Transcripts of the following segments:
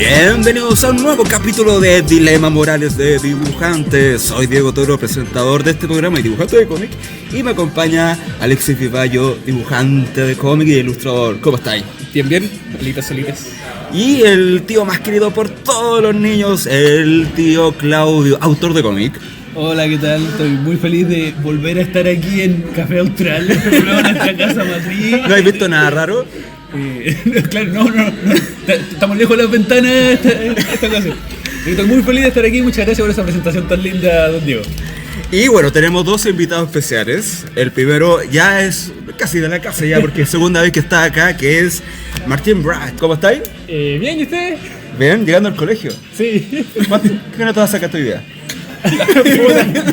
Bienvenidos a un nuevo capítulo de Dilema Morales de Dibujantes. Soy Diego Toro, presentador de este programa y dibujante de cómic. Y me acompaña Alexis Vivallo, dibujante de cómic y ilustrador. ¿Cómo estáis? Bien, solitas. Y el tío más querido por todos los niños, el tío Claudio, autor de cómic. Hola, ¿qué tal? Estoy muy feliz de volver a estar aquí en Café Austral, en nuestra casa matriz. ¿No has visto nada raro? Claro, no. Estamos lejos de las ventanas esta ocasión. Estoy muy feliz de estar aquí. Muchas gracias por esa presentación tan linda, don Diego. Y bueno, tenemos dos invitados especiales. El primero ya es casi de la casa ya, porque es segunda vez que está acá, que es Martín Brad. ¿Cómo estáis? Bien, ¿y usted? Bien, llegando al colegio. Sí. ¿Qué no te vas a sacar tu idea?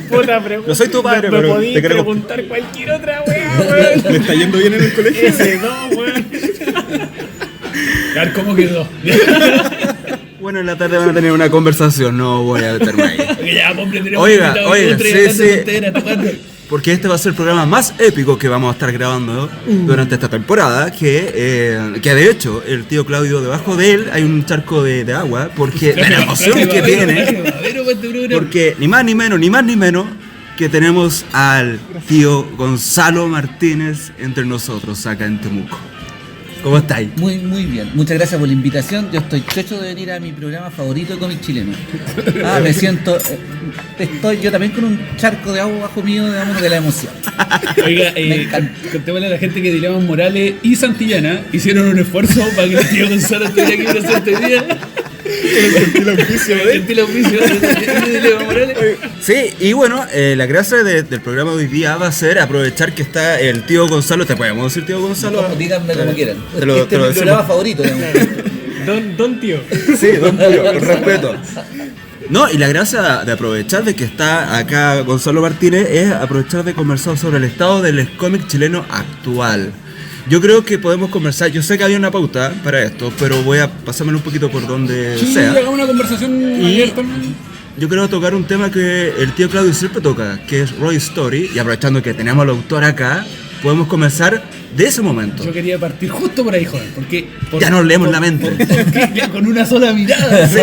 Puta pregunta. No soy tu padre, pero podí te queremos preguntar cualquier otra weón. ¿Le está yendo bien en el colegio? Ese no, weón. A ver cómo quedó. Bueno, en la tarde van a tener una conversación, no voy a meterme ahí. Ya, hombre, tenemos Oiga, sí. Porque este va a ser el programa más épico que vamos a estar grabando durante esta temporada, que de hecho, el tío Claudio, debajo de él hay un charco de agua, porque de la emoción que tiene, porque ni más ni menos que tenemos al tío Gonzalo Martínez entre nosotros acá en Temuco. ¿Cómo estáis? Muy bien, muchas gracias por la invitación. Yo estoy chocho de venir a mi programa favorito de cómic chileno. Me siento, estoy yo también con un charco de agua bajo mío, digamos, de la emoción. Oiga, contémosle a la gente que Dilema Morales y Santillana hicieron un esfuerzo para que el tío Gonzalo estuviera aquí presente hoy día. El gentil oficio de Dilema Morales. Sí, y bueno, la gracia del programa de hoy día va a ser aprovechar que está el tío Gonzalo. ¿Te podemos decir tío Gonzalo? Díganme como quieran. Te lo Este es mi decimos. programa favorito, digamos. Don tío. Sí, don tío, con respeto. No, y la gracia de aprovechar de que está acá Gonzalo Martínez es aprovechar de conversar sobre el estado del cómic chileno actual. Yo creo que podemos conversar, yo sé que había una pauta para esto, pero voy a pasármelo un poquito por donde sea. Hagamos una conversación abierta. Yo quiero tocar un tema que el tío Claudio siempre toca, que es Roy Story, y aprovechando que tenemos al autor acá, podemos comenzar de ese momento. Yo quería partir justo por ahí, joven, porque... Ya nos leemos la mente. Con una sola mirada. Sí.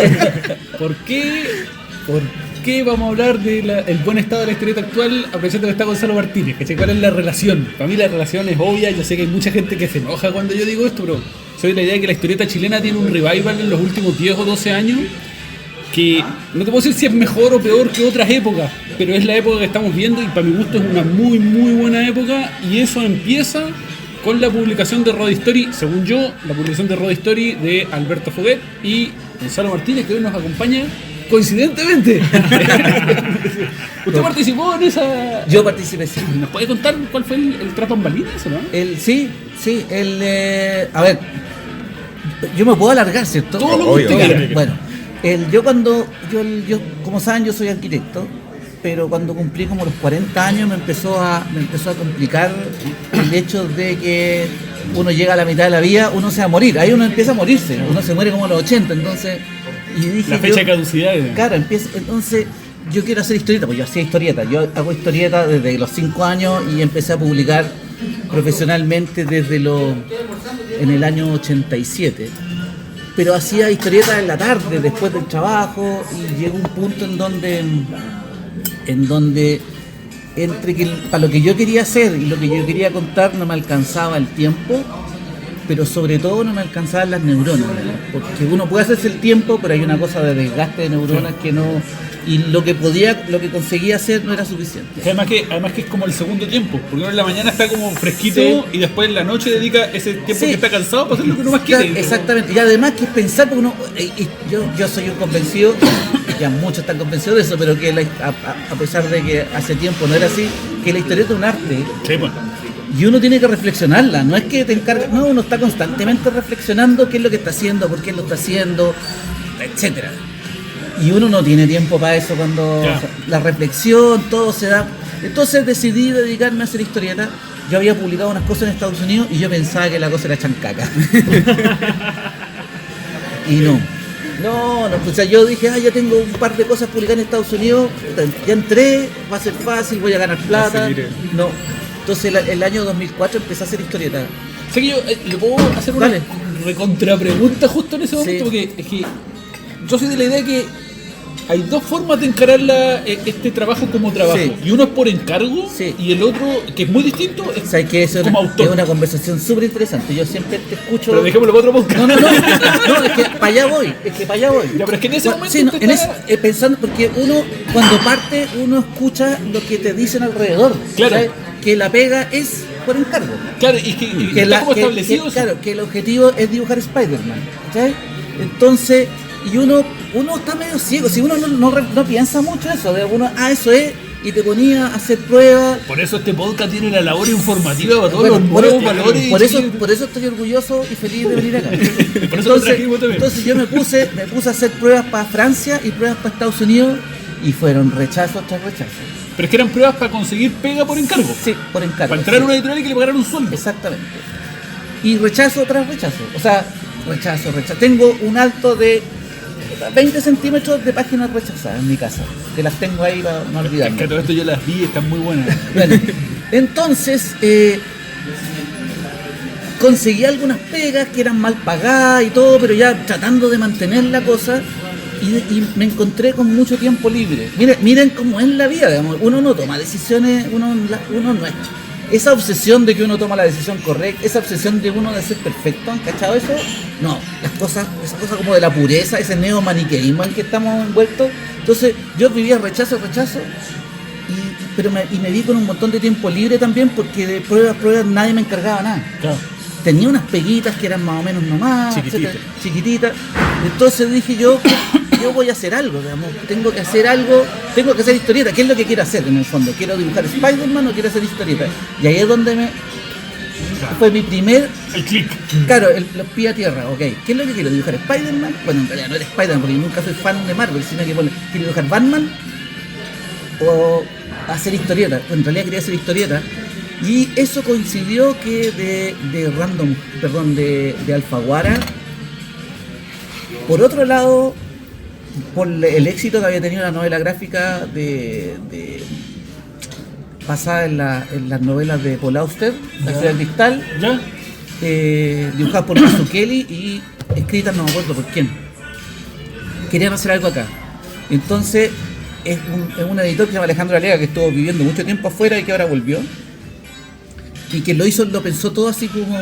¿Por qué vamos a hablar del buen estado de la historieta actual aprovechando que está Gonzalo Martínez? ¿Cachai? ¿Cuál es la relación? Para mí la relación es obvia. Yo sé que hay mucha gente que se enoja cuando yo digo esto, pero soy de la idea de que la historieta chilena tiene un revival en los últimos 10 o 12 años que no te puedo decir si es mejor o peor que otras épocas, pero es la época que estamos viendo y para mi gusto es una muy buena época, y eso empieza con la publicación de Road Story, según yo, la publicación de Road Story de Alberto Foguet y Gonzalo Martínez, que hoy nos acompaña coincidentemente. ¿Usted participó en esa...? Yo participé, sí. ¿Nos puede contar cuál fue el tras bambalinas o no? Sí, a ver, yo me puedo alargar, ¿cierto? Todo lo que usted quiera. Bueno, yo como saben, yo soy arquitecto, pero cuando cumplí como los 40 años me empezó a complicar el hecho de que uno llega a la mitad de la vida, uno se va a morir, ahí uno empieza a morirse, uno se muere como a los 80, entonces... Y dije, la fecha de caducidad. Claro, entonces yo quiero hacer historieta, pues yo hacía historieta, yo hago historieta desde los 5 años y empecé a publicar profesionalmente en el año 87. Pero hacía historieta en la tarde, después del trabajo, y llegó un punto en donde entre que para lo que yo quería hacer y lo que yo quería contar no me alcanzaba el tiempo, pero sobre todo no me alcanzaban las neuronas, ¿no? Porque uno puede hacerse el tiempo, pero hay una cosa de desgaste de neuronas que no, y lo que conseguía hacer no era suficiente. Además que es como el segundo tiempo, porque uno en la mañana está como fresquito, sí, y después en la noche dedica ese tiempo, sí, que está cansado para hacer lo que uno más quiere. Exactamente, y además que es pensar, porque uno, yo soy un convencido, ya muchos están convencidos de eso, pero que a pesar de que hace tiempo no era así, que la historieta es un arte. Sí, pues. Y uno tiene que reflexionarla, no es que te encargues, no, uno está constantemente reflexionando qué es lo que está haciendo, por qué lo está haciendo, etcétera. Y uno no tiene tiempo para eso cuando la reflexión, todo se da. Entonces decidí dedicarme a hacer historieta. Yo había publicado unas cosas en Estados Unidos y yo pensaba que la cosa era chancaca. Y no, o sea, yo dije, ya tengo un par de cosas publicadas en Estados Unidos, ya entré, va a ser fácil, voy a ganar plata. No. Entonces el año 2004 empecé a hacer historieta. Sé que yo le puedo hacer una recontrapregunta justo en ese momento, porque es que yo soy de la idea que hay dos formas de encarar este trabajo como trabajo. Sí. Y uno es por encargo, Sí. y el otro, que es muy distinto, es ¿Sabes que eso como es autor. una conversación súper interesante? Yo siempre te escucho. Pero dejémoslo para otro podcast. No, es que para allá voy. Ya, pero es que en ese momento Sí, no, usted en está- pensando, porque uno, cuando parte, uno escucha lo que te dicen alrededor. Claro. ¿Sabes? Que la pega es por encargo. Claro, y que está como establecido eso. claro, que el objetivo es dibujar Spider-Man. ¿Sabes? Entonces, y uno está medio ciego. Si uno no piensa mucho eso, de uno, eso es, y te ponía a hacer pruebas. Por eso este podcast tiene la labor informativa para todos Bueno, los nuevos valores. por eso estoy orgulloso y feliz de venir acá. Por eso lo trajimos también. Entonces yo me puse a hacer pruebas para Francia y pruebas para Estados Unidos y fueron rechazos tras rechazos. Pero es que eran pruebas para conseguir pega por encargo. Sí, por encargo. Para entrar a sí. una editorial y que le pagaran un sueldo. Exactamente. Y rechazo tras rechazo. O sea, rechazo. Tengo un alto de 20 centímetros de páginas rechazadas en mi casa. Que las tengo ahí para no Es olvidarme. que a todo esto yo las vi, están muy buenas. Bueno, entonces conseguí algunas pegas que eran mal pagadas y todo, pero ya tratando de mantener la cosa y me encontré con mucho tiempo libre. Miren cómo es la vida, digamos. Uno no toma decisiones, uno no es. Esa obsesión de que uno toma la decisión correcta, esa obsesión de uno de ser perfecto, ¿han cachado eso? No, esa cosa como de la pureza, ese neomaniqueísmo en que estamos envueltos. Entonces yo vivía rechazo, pero me vi con un montón de tiempo libre también porque de pruebas nadie me encargaba nada. Claro. Tenía unas peguitas que eran más o menos nomás, Chiquititas. etcétera, chiquititas. Entonces dije yo voy a hacer algo, digamos, tengo que hacer algo, tengo que hacer historieta. ¿Qué es lo que quiero hacer en el fondo? ¿Quiero dibujar Spider-Man o quiero hacer historieta? Y ahí es donde fue mi primer, El click. claro, los pies a tierra, ok. ¿Qué es lo que quiero? ¿Dibujar Spider-Man? Bueno, en realidad no era Spider-Man porque nunca soy fan de Marvel, sino que quiero dibujar Batman o hacer historieta. Bueno, en realidad quería hacer historieta. Y eso coincidió que de Alfaguara. Por otro lado, por el éxito que había tenido la novela gráfica basada en las novelas de Paul Auster, La Ciudad del Cristal, ¿Ya? dibujada por Mazzucchelli y escrita no me acuerdo por quién. Querían hacer algo acá. Entonces, es un editor que se llama Alejandro Alega, que estuvo viviendo mucho tiempo afuera y que ahora volvió. Y que lo pensó todo así como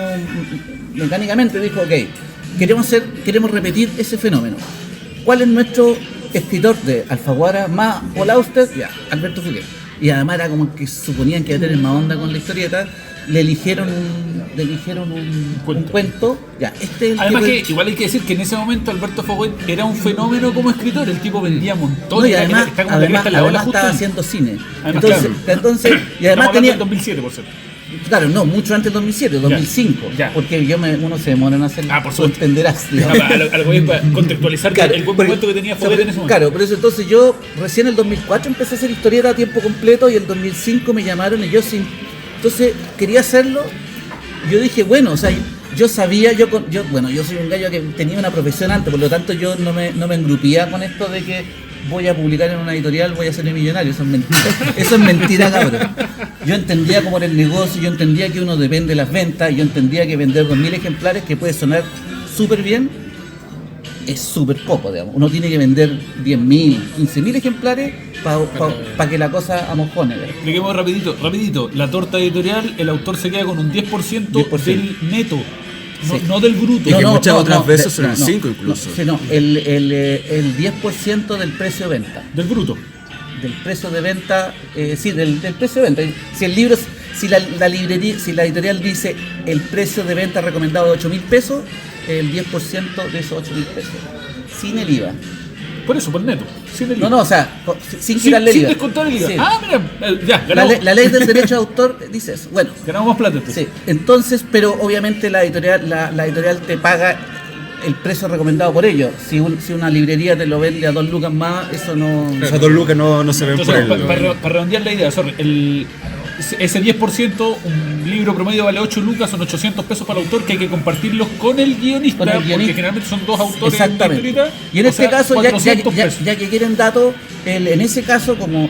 mecánicamente, dijo, ok, queremos repetir ese fenómeno. ¿Cuál es nuestro escritor de Alfaguara más Paul Auster? Ya, Alberto Fuguet. Y además era como que suponían que iba a tener más onda con la historieta, le eligieron un cuento. Ya, este es el Además que igual hay que decir que en ese momento Alberto Fuguet era un fenómeno como escritor, el tipo vendía montones, no, y además, está como la cresta en la ola justo estaba ahí. haciendo cine. Además, Entonces, y además Estamos hablando tenía, del 2007, por cierto. claro, no, mucho antes del 2007, 2005, ya. porque uno se demora en hacer, Ah, por tú supuesto. entenderás, A digamos. lo que voy a contextualizar Claro, el buen porque- momento que tenía Fuguet en ese momento. Claro, por eso entonces yo recién en el 2004 empecé a hacer historieta a tiempo completo y el 2005 me llamaron y entonces quería hacerlo. Yo dije, bueno, o sea, yo sabía, yo soy un gallo que tenía una profesión antes, por lo tanto yo no me engrupía con esto de que voy a publicar en una editorial, voy a ser millonario, eso es mentira. Eso es mentira, cabrón. Yo entendía cómo era el negocio, yo entendía que uno depende de las ventas, yo entendía que vender 2000 ejemplares, que puede sonar súper bien, es súper poco, digamos. Uno tiene que vender 10.000, 15.000 ejemplares para que la cosa amojone, ¿verdad? Expliquemos rapidito. La torta editorial, el autor se queda con un 10%, 10%. del neto, Sí. no del bruto. Y que muchas otras veces son el 5 incluso. El 10% del precio de venta. Del bruto. Del precio de venta, del precio de venta. Si el libro, si la librería, si la editorial dice el precio de venta recomendado de 8.000 pesos, el 10% de esos 8.000 pesos. Sin el IVA. Por eso, por neto. Sin el No, IVA. o sea, sin quitarle el sin IVA. descontar el IVA. Sí. Ah, mira, ya, La, ganamos, la ley del derecho de autor dice eso. Bueno, ganamos más plata. Entonces. sí. Entonces, pero obviamente la editorial te paga el precio recomendado por ellos. Si una librería te lo vende a 2 lucas más, eso no... O sea, 2 lucas no se ven por Entonces, él. para redondear la idea, ese 10%, un libro promedio vale 8 lucas, son 800 pesos para el autor, que hay que compartirlos con el guionista, Con el guionista. porque generalmente son 2 autores Exactamente. en la historieta, Y en o este sea, caso, 400 pesos. ya que quieren datos, en ese caso, como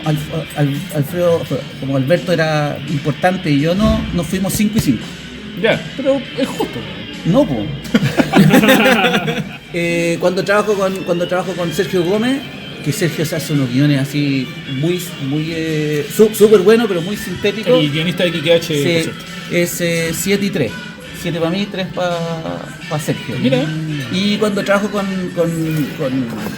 Alfredo, como Alberto era importante y yo no, nos fuimos 5 y 5. Ya, pero es justo. No, po. Cuando trabajo con Sergio Gómez, que Sergio se hace unos guiones así muy súper buenos, pero muy sintéticos. El guionista de KKH. Sí, es 7 y 3. 7 para mí, 3 para Sergio. Mira. Y cuando trabajo con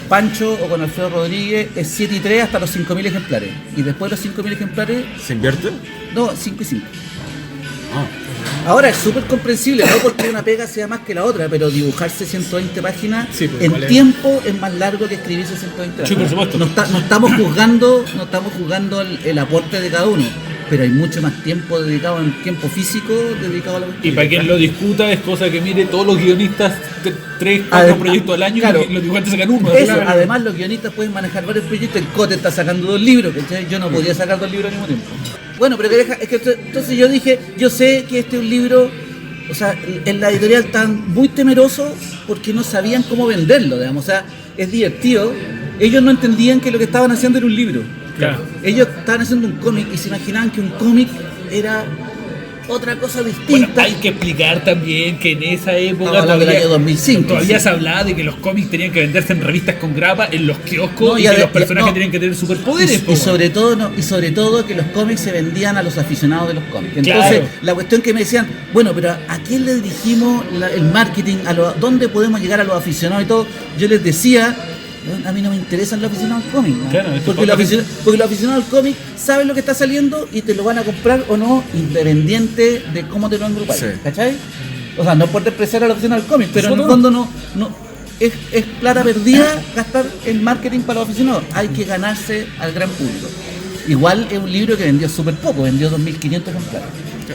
Pancho o con Alfredo Rodríguez, es 7 y 3 hasta los 5.000 ejemplares. Y después de los 5.000 ejemplares... ¿Se invierte? No, 5 y 5. Ahora es súper comprensible, no porque una pega sea más que la otra, pero dibujarse 120 páginas sí, pues, en tiempo es más largo que escribirse 120 páginas. Sí, por supuesto. No estamos juzgando el aporte de cada uno, pero hay mucho más tiempo dedicado en tiempo físico dedicado a la cuestión. Y para quien lo discuta es cosa que mire todos los guionistas 3, 4 proyectos al año, claro, y los dibujantes sacan uno. Eso, claro. Además los guionistas pueden manejar varios proyectos. El Cote está sacando 2 libros, ¿cachai? Yo no podía sacar 2 libros al mismo tiempo. Bueno, pero es que entonces yo dije, yo sé que este es un libro, o sea, en la editorial están muy temerosos porque no sabían cómo venderlo, digamos, o sea, es divertido. Ellos no entendían que lo que estaban haciendo era un libro. Claro. Ellos estaban haciendo un cómic y se imaginaban que un cómic era otra cosa distinta. Bueno, hay que explicar también que en esa época del año 2005, todavía se hablaba de que los cómics tenían que venderse en revistas con grapa, en los kioscos, y que los personajes tenían que tener superpoderes. Y sobre todo que los cómics se vendían a los aficionados de los cómics. Entonces, claro, la cuestión que me decían, bueno, pero ¿a quién le dirigimos el marketing? ¿Dónde podemos llegar a los aficionados y todo? Yo les decía, a mí no me interesan los aficionados al cómic, ¿no? Claro, porque los aficionados al cómic saben lo que está saliendo y te lo van a comprar o no, independiente de cómo te lo agrupan, sí. ¿Cachai? O sea, no por despreciar a los aficionados al cómic, pero en el fondo no es plata perdida gastar en marketing para los aficionados. Hay que ganarse al gran público. Igual es un libro que vendió súper poco, vendió 2.500 ejemplares.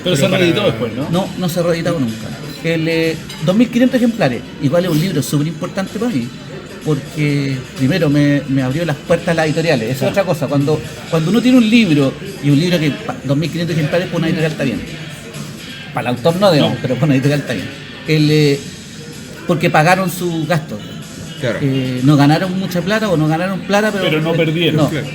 Pero se reeditó después, ¿no? No se ha reeditado nunca. 2.500 ejemplares, igual es un libro súper importante para mí, porque primero me abrió las puertas a las editoriales. Esa es otra cosa, cuando uno tiene un libro, y un libro que 2.500 ejemplares por una editorial está bien, para el autor no, digamos, pero por una editorial está bien, porque pagaron sus gastos. Claro. No ganaron mucha plata o no ganaron plata, pero no perdieron. No. Claro.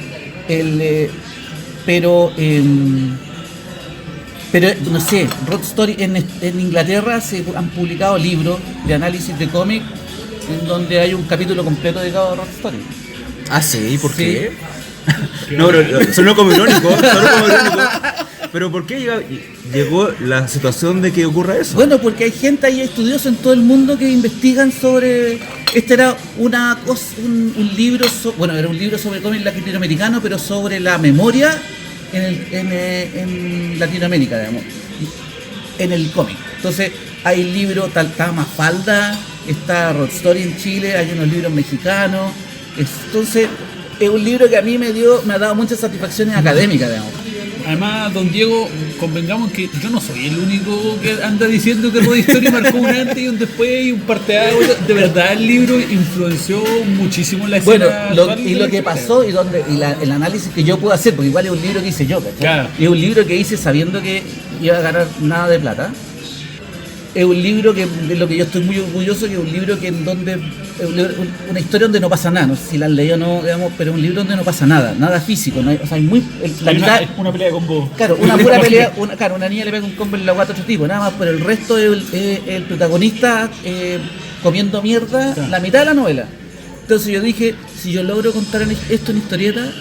Pero no sé, Rod Story en Inglaterra se han publicado libros de análisis de cómic en donde hay un capítulo completo dedicado a Rod Story. Ah, sí, ¿por qué? No, pero sonó como irónico. Pero ¿por qué llegó la situación de que ocurra eso? Bueno, porque hay gente ahí, estudiosos en todo el mundo que investigan sobre... Este era un libro, era un libro sobre cómic latinoamericano, pero sobre la memoria en Latinoamérica, digamos, en el cómic. Entonces hay libros, está Mafalda, está Rod Story en Chile, hay unos libros mexicanos. Entonces es un libro que a mí me ha dado muchas satisfacciones académicas, digamos. Además, don Diego, convengamos que yo no soy el único que anda diciendo que Rod Story marcó un antes y un después y un parteaguas. De verdad, el libro influenció muchísimo en la escena. Bueno, lo que pasó y el análisis que yo puedo hacer, porque igual es un libro que hice yo, ¿cachai? Claro. Es un libro que hice sabiendo que iba a ganar nada de plata. Es un libro de lo que yo estoy muy orgulloso, que es un libro una historia donde no pasa nada, no sé si la han leído o no, digamos, pero es un libro donde no pasa nada físico, no hay, o sea, hay una pelea con vos. Claro, una pura pelea, una niña le pega un combo en la guata a otro tipo, nada más, pero el resto es el protagonista comiendo mierda, claro, la mitad de la novela. Entonces yo dije, si yo logro contar esto en historieta,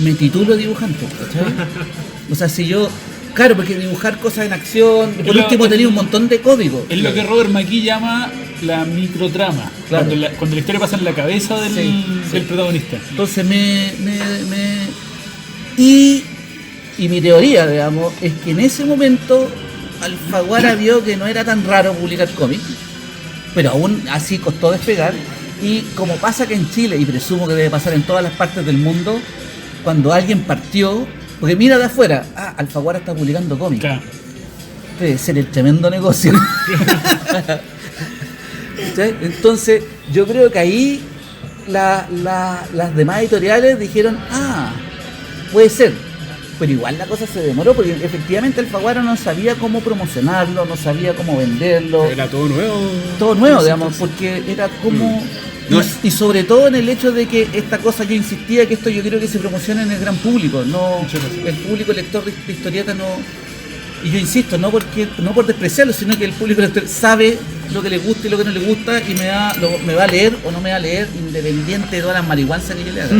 me titulo dibujante, ¿cachai? O sea, si yo... Claro, porque dibujar cosas en acción, por último tenía un montón de códigos. Es lo que Robert McKee llama la microtrama, claro, cuando la historia pasa en la cabeza del protagonista. Entonces y mi teoría, digamos, es que en ese momento Alfaguara vio que no era tan raro publicar cómics, pero aún así costó despegar, y como pasa que en Chile, y presumo que debe pasar en todas las partes del mundo, cuando alguien partió, porque mira de afuera, Alfaguara está publicando cómics. Claro. Debe ser el tremendo negocio. Entonces, yo creo que ahí las demás editoriales dijeron, puede ser. Pero igual la cosa se demoró, porque efectivamente Alfaguara no sabía cómo promocionarlo, no sabía cómo venderlo. Era todo nuevo. Todo nuevo, digamos, porque era como... Y sobre todo en el hecho de que esta cosa, yo insistía que esto yo creo que se promociona en el gran público, no el público lector de historieta no. Y yo insisto, no por despreciarlo, sino que el público lector sabe lo que le gusta y lo que no le gusta y me va a leer o no me va a leer independiente de todas las marihuanas que yo le haga.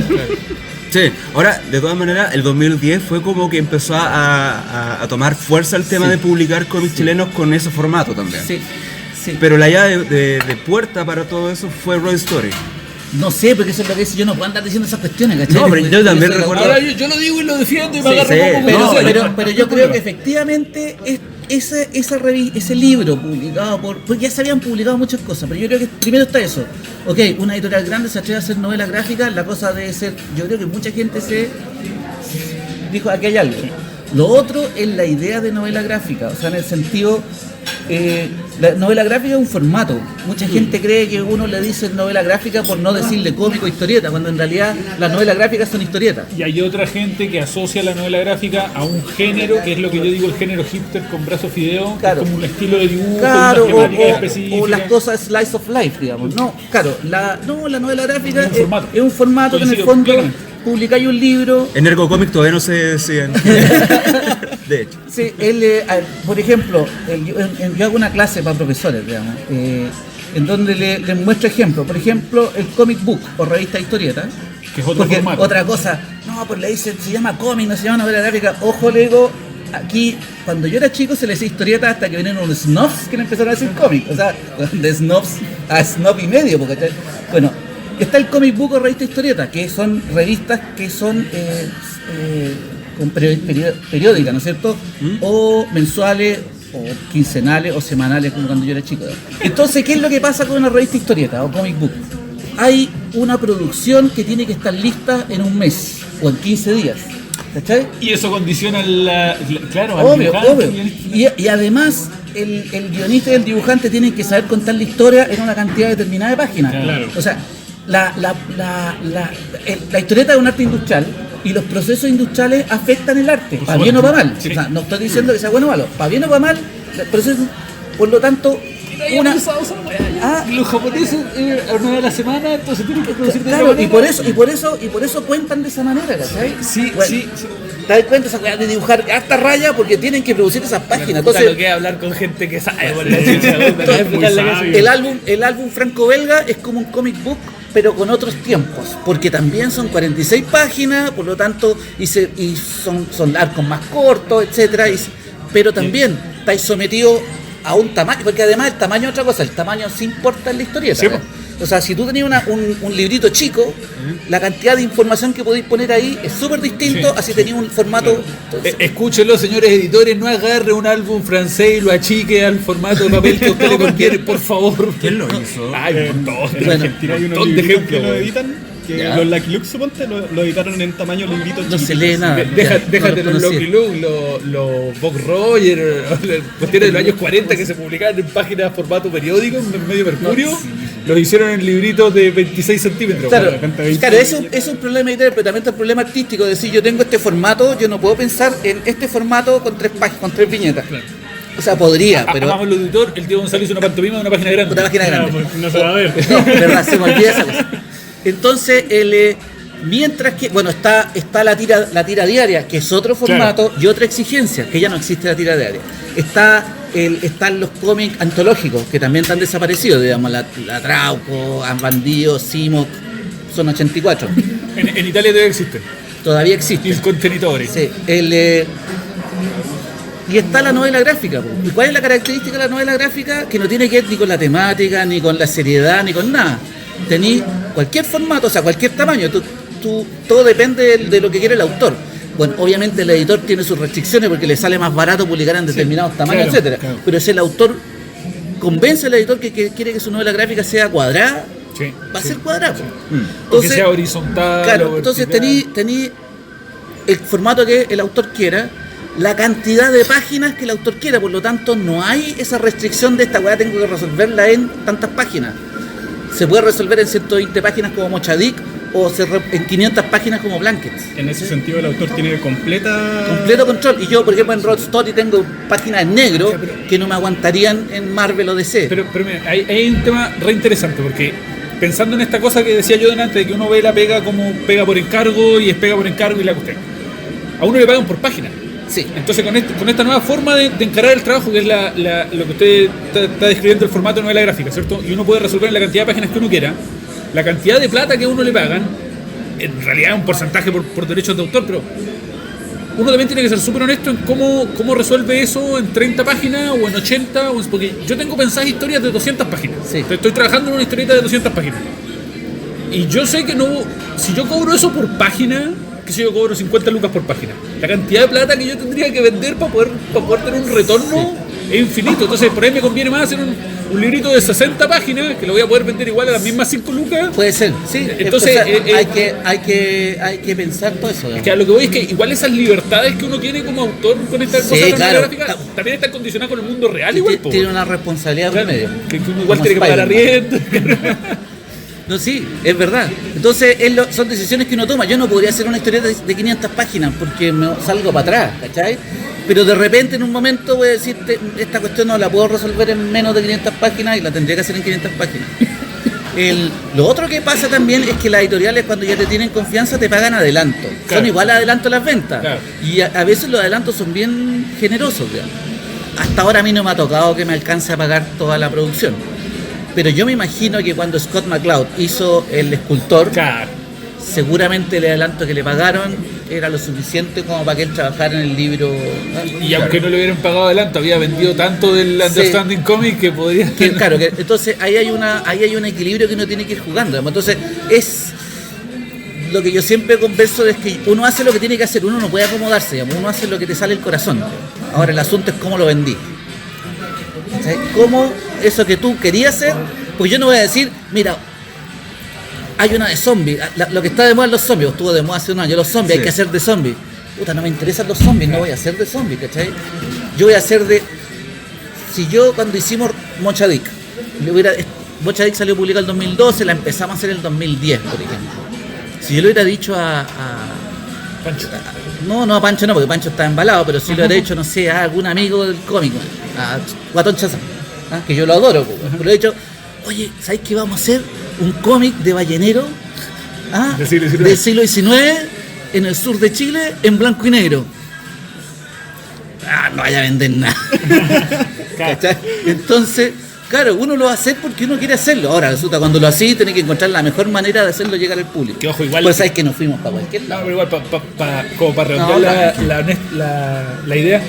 Sí, ahora, de todas maneras, el 2010 fue como que empezó a tomar fuerza el tema de publicar cómics chilenos con ese formato también. Sí. Pero la llave de puerta para todo eso fue Road Story. No sé, porque eso es lo que dice, yo no puedo andar diciendo esas cuestiones, ¿cachai? No, pero yo también recuerdo... Ahora yo lo digo y lo defiendo y me agarro un poco. Pero yo creo que efectivamente ese libro publicado porque ya se habían publicado muchas cosas, pero yo creo que primero está eso. Ok, una editorial grande se atreve a hacer novelas gráficas, la cosa debe ser, yo creo que mucha gente se dijo, aquí hay algo. Lo otro es la idea de novela gráfica, o sea, en el sentido, la novela gráfica es un formato. Mucha gente cree que uno le dice novela gráfica por no decirle cómico o historieta, cuando en realidad las novelas gráficas son historietas. Y hay otra gente que asocia la novela gráfica a un género, que es lo que yo digo, el género hipster con brazos fideo, claro, como un estilo de dibujo, claro, una temática específica. O las cosas slice of life, digamos. No, claro, la novela gráfica es un formato que en el fondo plenamente. publicáis un libro. En Ergo Comics todavía no se decían. De hecho. Sí, por ejemplo, yo hago una clase para profesores, digamos, en donde les muestro ejemplos. Por ejemplo, el comic book o revista historieta. Que es otro porque formato. Otra cosa, no, pues le dicen, se llama cómic, no se llama novela gráfica. Ojo, le digo, aquí, cuando yo era chico se le decía historieta hasta que vinieron unos snobs que le empezaron a decir cómic. O sea, de snobs a snob y medio. Porque, bueno, está el comic book o revista historieta, que son revistas que son con periódicas, ¿no es cierto? O mensuales, o quincenales, o semanales, como cuando yo era chico. Entonces, ¿qué es lo que pasa con una revista historieta o comic book? Hay una producción que tiene que estar lista en un mes o en 15 días. ¿Cachai? Y eso condiciona claro, obvio. Y además el guionista y el dibujante tienen que saber contar la historia en una cantidad determinada de páginas. Claro. O sea, la historieta es un arte industrial y los procesos industriales afectan el arte, para bien o para mal. Sí. O sea, no estoy diciendo que sea bueno o malo, para bien o para mal, el proceso, por lo tanto, los japoneses una de la semana, entonces tienen que producir de claro, y por eso cuentan de esa manera, ¿cachai? Sí, bueno, sí. ¿Te das cuenta esa de dibujar harta raya porque tienen que producir esas páginas? Entonces, lo que es hablar con gente que sabe. El álbum franco-belga es como un comic book, pero con otros tiempos, porque también son 46 páginas, por lo tanto, y son arcos más cortos, etcétera, pero también estáis sometidos a un tamaño, porque además el tamaño es otra cosa, el tamaño sí importa en la historieta. Sí, o sea, si tú tenías un librito chico, la cantidad de información que podéis poner ahí es súper distinto a si tenías un formato. Entonces, escúchenlo, señores editores, no agarre un álbum francés y lo achique al formato de papel que a usted le conviene, por favor. ¿Quién lo hizo? Ay, Hay unos libritos que lo editan. Que los Lucky Luke, suponte, lo editaron en tamaño librito. No se lee nada. Déjate los Lucky Luke, los Bob Roger, cuestiones de los años 40 que se publicaban en páginas formato periódico, en medio mercurio, los hicieron en libritos de 26 centímetros. Claro, eso es un problema editorial, pero también está el problema artístico. Es decir, yo tengo este formato, yo no puedo pensar en este formato con 3 páginas, con 3 viñetas. Claro. O sea, podría, pero... Vamos al editor, el tío Gonzalo hizo una pantomima de una página grande. Una página grande. No se va a ver. No, verdad, se me olvida esa cosa. Entonces, mientras que, bueno, está la tira diaria, que es otro formato, y otra exigencia, que ya no existe la tira diaria. Están los cómics antológicos, que también están desaparecidos, digamos, la Trauco, Bandido, Simo, son 84. En Italia todavía existen. Todavía existen. Y contenitores. Sí, y está la novela gráfica. ¿Y cuál es la característica de la novela gráfica? Que no tiene que ver ni con la temática, ni con la seriedad, ni con nada. Tenís cualquier formato, o sea, cualquier tamaño. Todo depende de lo que quiere el autor. Bueno, obviamente el editor tiene sus restricciones porque le sale más barato publicar en determinados tamaños, claro, etcétera. Claro. Pero si el autor convence al editor que quiere que su novela gráfica sea cuadrada, va a ser cuadrada. Sí. Entonces, que sea horizontal. Claro, entonces tení el formato que el autor quiera, la cantidad de páginas que el autor quiera, por lo tanto no hay esa restricción de esta weá tengo que resolverla en tantas páginas. Se puede resolver en 120 páginas como Mochadic o en 500 páginas como Blankets. En ese sentido el autor tiene completo control. Y yo, por ejemplo, en Road Story tengo páginas en negro que no me aguantarían en Marvel o DC. Pero mira, hay un tema re interesante, porque pensando en esta cosa que decía yo delante, de que uno ve la pega como pega por encargo y es pega por encargo y la cuestión. A uno le pagan por página. Sí. Entonces con esta nueva forma de encarar el trabajo, que es lo que usted está describiendo, el formato de novela gráfica, ¿cierto? Y uno puede resolver en la cantidad de páginas que uno quiera, la cantidad de plata que a uno le pagan, en realidad es un porcentaje por derechos de autor, pero uno también tiene que ser súper honesto en cómo resuelve eso en 30 páginas o en 80, porque yo tengo pensadas historias de 200 páginas. Sí. Estoy trabajando en una historieta de 200 páginas. Y yo sé que si yo cobro eso por página, que si yo cobro 50 lucas por página, la cantidad de plata que yo tendría que vender para poder tener un retorno es infinito. Entonces por ahí me conviene más hacer un librito de 60 páginas que lo voy a poder vender igual a las mismas 5 lucas. Puede ser, sí. Entonces hay que pensar todo eso. Es que a lo que voy es que igual esas libertades que uno tiene como autor con esta cosa de la novela gráfica también están condicionadas con el mundo real igual. Tiene una responsabilidad por medio. Que uno igual tiene que pagar arriendo. No, sí, es verdad. Entonces son decisiones que uno toma. Yo no podría hacer una historieta de 500 páginas porque me salgo para atrás, ¿cachai? Pero de repente en un momento voy a decirte, esta cuestión no la puedo resolver en menos de 500 páginas y la tendría que hacer en 500 páginas. Lo otro que pasa también es que las editoriales, cuando ya te tienen confianza, te pagan adelanto. Claro. Son igual adelanto a las ventas. Claro. Y a veces los adelantos son bien generosos, digamos. Hasta ahora a mí no me ha tocado que me alcance a pagar toda la producción. Pero yo me imagino que cuando Scott McCloud hizo El Escultor, claro, seguramente el adelanto que le pagaron era lo suficiente como para que él trabajara en el libro. Y aunque no le hubieran pagado adelanto, había vendido tanto del Understanding Comics que podría... Claro, entonces ahí hay un equilibrio que uno tiene que ir jugando. Entonces es lo que yo siempre converso, es que uno hace lo que tiene que hacer, uno no puede acomodarse, digamos, uno hace lo que te sale el corazón. Ahora el asunto es cómo lo vendí. ¿Sabes? ¿Cómo eso que tú querías hacer? Pues yo no voy a decir, mira, hay una de zombies, lo que está de moda es los zombies, estuvo de moda hace un año, los zombies, hay que hacer de zombies. Puta, no me interesan los zombies, no voy a hacer de zombies, ¿cachai? Yo voy a hacer de... Si yo cuando hicimos Mocha-Dick, Mocha-Dick salió publicada en el 2012, la empezamos a hacer en el 2010, por ejemplo. Si yo le hubiera dicho a Pancho. No a Pancho no, porque Pancho está embalado, pero si lo hubiera dicho, no sé, a algún amigo del cómic, a Guatón Chazán, que yo lo adoro, pero le he dicho, oye, ¿sabes qué vamos a hacer? Un cómic de ballenero del siglo XIX en el sur de Chile en blanco y negro. No vaya a vender nada. ¿Cachai? Entonces, claro, uno lo va a hacer porque uno quiere hacerlo. Ahora resulta cuando lo haces, tenés que encontrar la mejor manera de hacerlo llegar al público. Que ojo, igual. Pues sabes que nos fuimos para cualquier lado. No, pero igual, como para redondear la idea,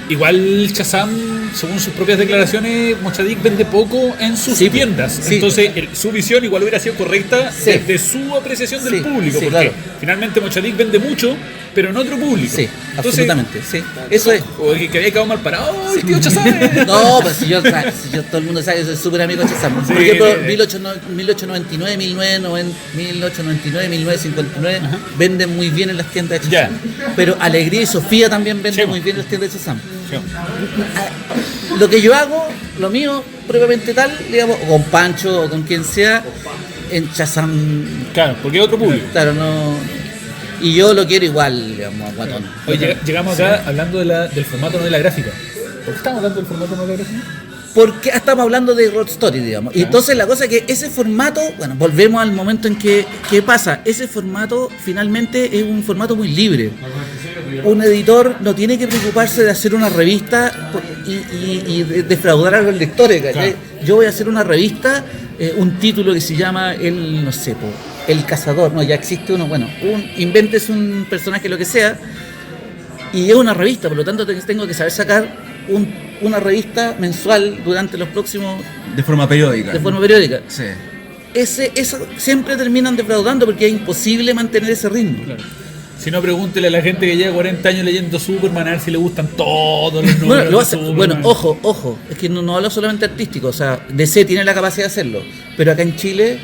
igual Shazam, según sus propias declaraciones, Mocha-Dick vende poco en sus tiendas. Sí. Entonces, su visión igual hubiera sido correcta desde su apreciación del público. Porque claro, finalmente Mocha-Dick vende mucho, pero en otro público. Sí, entonces, absolutamente. Sí. Eso es. O que había quedado mal parado. ¡Oh, el tío Shazam! No, pues si yo todo el mundo sabe que soy súper amigo de Shazam. Por ejemplo, 1899, 1959, venden muy bien en las tiendas de Shazam. Pero Alegría y Sofía también venden muy bien en las tiendas de Shazam. Lo que yo hago, lo mío, propiamente tal, digamos, o con Pancho o con quien sea, en Shazam. Claro, porque es otro público. Claro, no. Y yo lo quiero igual, digamos, a Guatón. Oye, llegamos acá hablando del formato novela gráfica. ¿Por qué estamos hablando del formato novela gráfica? Porque estamos hablando de Road Story, digamos. Y entonces la cosa es que ese formato, bueno, volvemos al momento en que pasa. Ese formato finalmente es un formato muy libre. Un editor no tiene que preocuparse de hacer una revista y defraudar a los lectores, ¿cachai? Claro. Yo voy a hacer una revista, un título que se llama El Cazador. No, ya existe uno, bueno, inventes un personaje, lo que sea, y es una revista, por lo tanto tengo que saber sacar una revista mensual durante los próximos... De forma periódica. Sí. Eso siempre terminan defraudando porque es imposible mantener ese ritmo. Claro. Si no, pregúntele a la gente que lleva 40 años leyendo Superman a ver si le gustan todos los números. Bueno, ojo, es que no hablo solamente artístico, o sea, DC tiene la capacidad de hacerlo, pero acá en Chile...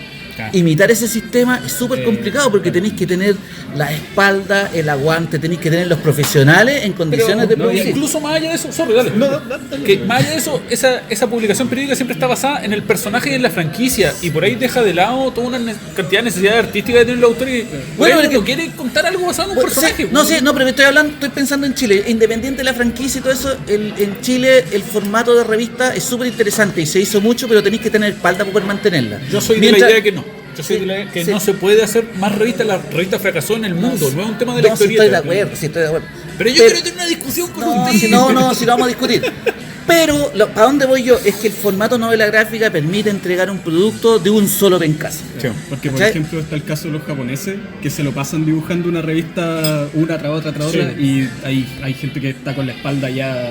Imitar ese sistema es súper complicado porque tenéis que tener la espalda, el aguante, tenéis que tener los profesionales en condiciones de producir. Incluso más allá de eso, que más allá de eso, esa publicación periódica siempre está basada en el personaje y en la franquicia, y por ahí deja de lado toda una cantidad de necesidades artísticas de tener el autor. Y bueno, pero que quiere contar algo basado en un personaje. Pero estoy pensando en Chile, independiente de la franquicia y todo eso, en Chile el formato de revista es súper interesante y se hizo mucho, pero tenéis que tener espalda para poder mantenerla. Yo soy de la idea que no. Yo soy de la que sí. no se puede hacer más revistas, la revista fracasó en el mundo, no es un tema de la No, sí historieta. estoy de acuerdo, sí estoy de acuerdo. Pero yo quiero tener una discusión con usted. Si no lo vamos a discutir. Pero, ¿a dónde voy yo? Es que el formato novela gráfica permite entregar un producto de un solo pencazo. Sí, porque por ¿Cachai? ejemplo está el caso de los japoneses que se lo pasan dibujando una revista una tras otra Sí. y hay gente que está con la espalda ya.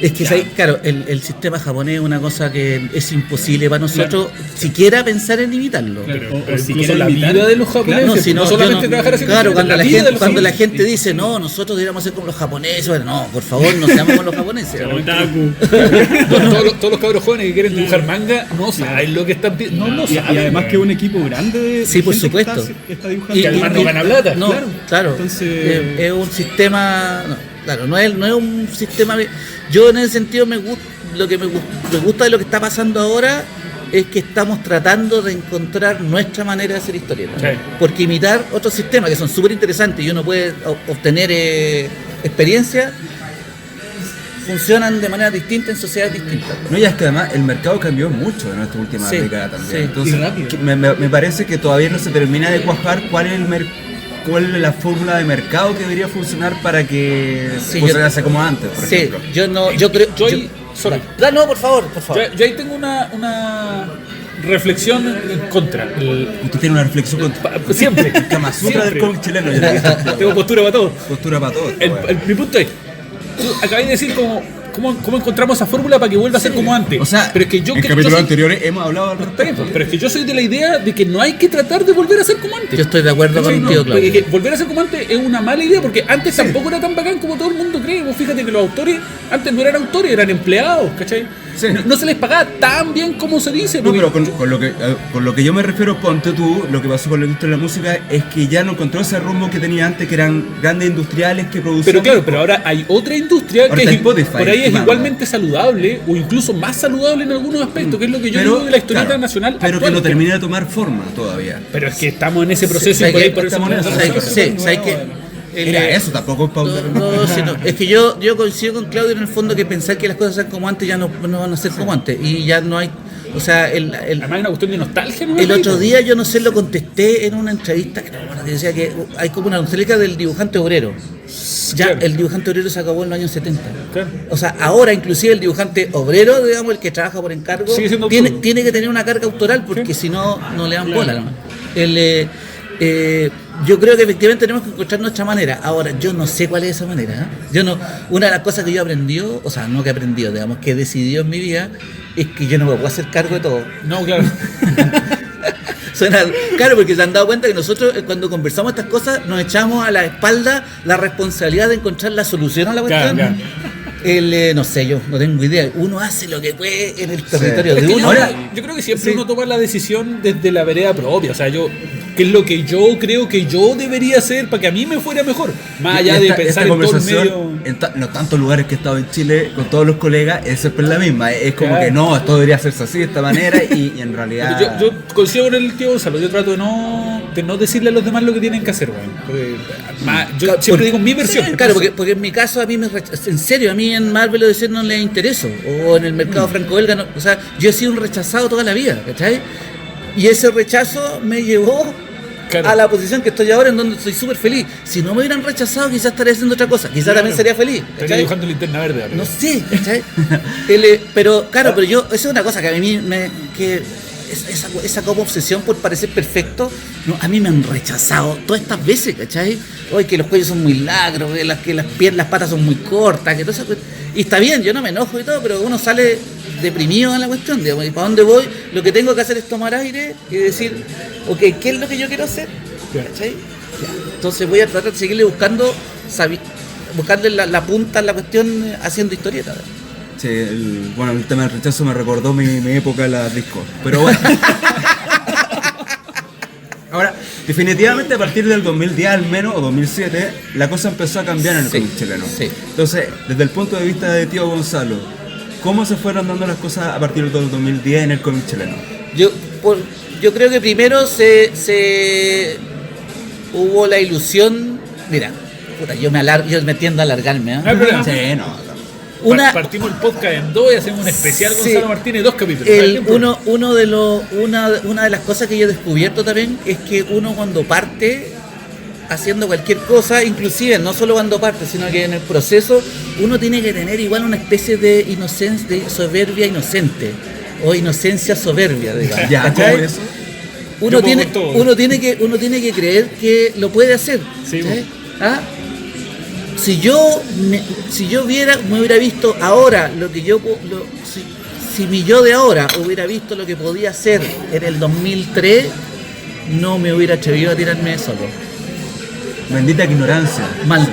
Es que, claro, el sistema japonés es una cosa que es imposible para nosotros siquiera pensar en imitarlo. Claro, Pero o si incluso quieren la imitar. vida de los japoneses, No, si no no, solamente yo no- trabajar haciendo claro, historieta, la vida de los cuando la japoneses. gente dice, no, nosotros deberíamos ser como los japoneses, bueno, no, por favor, no seamos como los japoneses. Otaku. Todos los cabros jóvenes que quieren dibujar manga no saben lo que están pidiendo. No lo Y saben. además que es un equipo grande de Sí, por gente supuesto. que está dibujando. Y además no gana plata, No, claro. Entonces- Es un sistema. No, claro, no es un sistema. Yo en ese sentido lo que me gusta de lo que está pasando ahora es que estamos tratando de encontrar nuestra manera de hacer historietas. Sí. Porque imitar otros sistemas que son súper interesantes y uno puede obtener experiencia, funcionan de manera distinta en sociedades distintas. No, y es que además el mercado cambió mucho en esta última Sí, década también. sí. Entonces, Y rápido. me parece que todavía no se termina de cuajar cuál es la fórmula de mercado que debería funcionar para que Sí, funcionase como antes, por Sí, ejemplo. yo creo. Yo ahí- sorry. No, por favor. Yo ahí tengo una reflexión en contra. Usted tiene una reflexión con Siempre. Kama Sutra del Siempre. cómic chileno. Ya está. Tengo postura para todo. Postura para todos. bueno. Mi punto es, tú acabas de decir cómo encontramos esa fórmula para que vuelva a ser como antes. O sea, pero es que yo en que- yo capítulos soy- anteriores hemos hablado al Está bien, respecto. pero es que yo soy de la idea de que no hay que tratar de volver a ser como antes. Yo estoy de acuerdo ¿Cachai? contigo, No, Claudio. porque volver a ser como antes es una mala idea porque antes tampoco era tan bacán como todo el mundo cree. Vos fíjate que los autores antes no eran autores, eran empleados, ¿cachai? Sí. No se les pagaba tan bien como se dice. No, porque- pero con lo que yo me refiero, ponte tú, lo que pasó con la industria de la música es que ya no encontró ese rumbo que tenía antes, que eran grandes industriales que producían. Pero claro, pero ahora hay otra industria Ahora que está es, Spotify, por ahí es mano. igualmente saludable o incluso más saludable en algunos aspectos, que es lo que yo Pero, digo de la historieta claro, nacional pero actual. que no termina de tomar forma todavía. Pero es que estamos en ese proceso Sí, y por ahí ¿sabes por qué? eso Estamos en eso. ¿Sabes qué? Era eso, tampoco es pauta. No, es que yo coincido con Claudio en el fondo que pensar que las cosas sean como antes ya no van a ser como antes y ya no hay, o sea, Además hay una cuestión de nostalgia, ¿no? el otro día yo no sé, lo contesté en una entrevista que decía que hay como una nostalgia del dibujante obrero. Ya Claro. el dibujante obrero se acabó en los años 70. Claro. O sea, ahora inclusive el dibujante obrero, digamos, el que trabaja por encargo, Sigue siendo tiene autónomo. que tener una carga autoral porque si no, no le dan bola. ¿No? Yo creo que efectivamente tenemos que encontrar nuestra manera. Ahora, yo no sé cuál es esa manera. Una de las cosas que yo aprendí, o sea, no que he aprendido, digamos, que he decidido en mi vida, es que yo no me puedo hacer cargo de todo. No, claro. Suena claro, porque se han dado cuenta que nosotros cuando conversamos estas cosas nos echamos a la espalda la responsabilidad de encontrar la solución a la cuestión. Claro. No sé, yo no tengo idea. Uno hace lo que puede en el territorio Es de que uno. yo creo que siempre uno toma la decisión desde la vereda propia. O sea, ¿qué es lo que yo creo que yo debería hacer para que a mí me fuera mejor? Más allá de pensar en todo el medio. En los tantos lugares que he estado en Chile con todos los colegas, es siempre la misma. Es como Claro. que no, esto debería hacerse así, de esta manera, y en realidad. Yo coincido con el tío Gonzalo, yo trato de no decirle a los demás lo que tienen que hacer, weón. Porque, yo Claro, siempre digo mi versión. Claro, porque en mi caso a mí en serio, a mí en Marvel o DC no les intereso. O en el mercado franco-belga, no, o sea, yo he sido un rechazado toda la vida, ¿cachai? Y ese rechazo me llevó Claro. a la posición que estoy ahora, en donde estoy súper feliz. Si no me hubieran rechazado, quizás estaría haciendo otra cosa. Quizás también sería feliz. Estaría ¿cachai? dibujando linterna verde. ahora. No sé, ¿cachai? Pero claro, pero yo, esa es una cosa que a mí esa como obsesión por parecer perfecto, no, a mí me han rechazado todas estas veces, ¿cachai? Hoy que los cuellos son muy largos, que las patas son muy cortas, que todo eso, y está bien, yo no me enojo y todo, pero uno sale deprimido en la cuestión, digamos, y para dónde voy, lo que tengo que hacer es tomar aire y decir, ok, ¿qué es lo que yo quiero hacer? ¿Cachai? Ya. Entonces voy a tratar de seguirle buscarle la punta a la cuestión haciendo historietas. Sí, el tema del rechazo me recordó mi época en las discos. Pero bueno. Ahora, definitivamente a partir del 2010 al menos, o 2007, la cosa empezó a cambiar en el Sí, cómic chileno. sí. Entonces, desde el punto de vista de tío Gonzalo, ¿cómo se fueron dando las cosas a partir del 2010 en el cómic chileno? Yo creo que primero hubo la ilusión. Mira, puta, yo me tiendo a alargarme. ¿Eh? No hay problema. Sí, no. Partimos el podcast en 2 y hacemos un especial Gonzalo Martínez, 2 capítulos. Una de las cosas que yo he descubierto también es que uno cuando parte haciendo cualquier cosa, inclusive no solo cuando parte, sino que en el proceso, uno tiene que tener igual una especie de inocencia, de soberbia inocente, o inocencia soberbia, digamos. Ya, ¿cómo es eso? Uno tiene que creer que lo puede hacer. Sí, Si yo me hubiera visto ahora si mi yo de ahora hubiera visto lo que podía hacer en el 2003, no me hubiera atrevido a tirarme solo. Bendita ignorancia.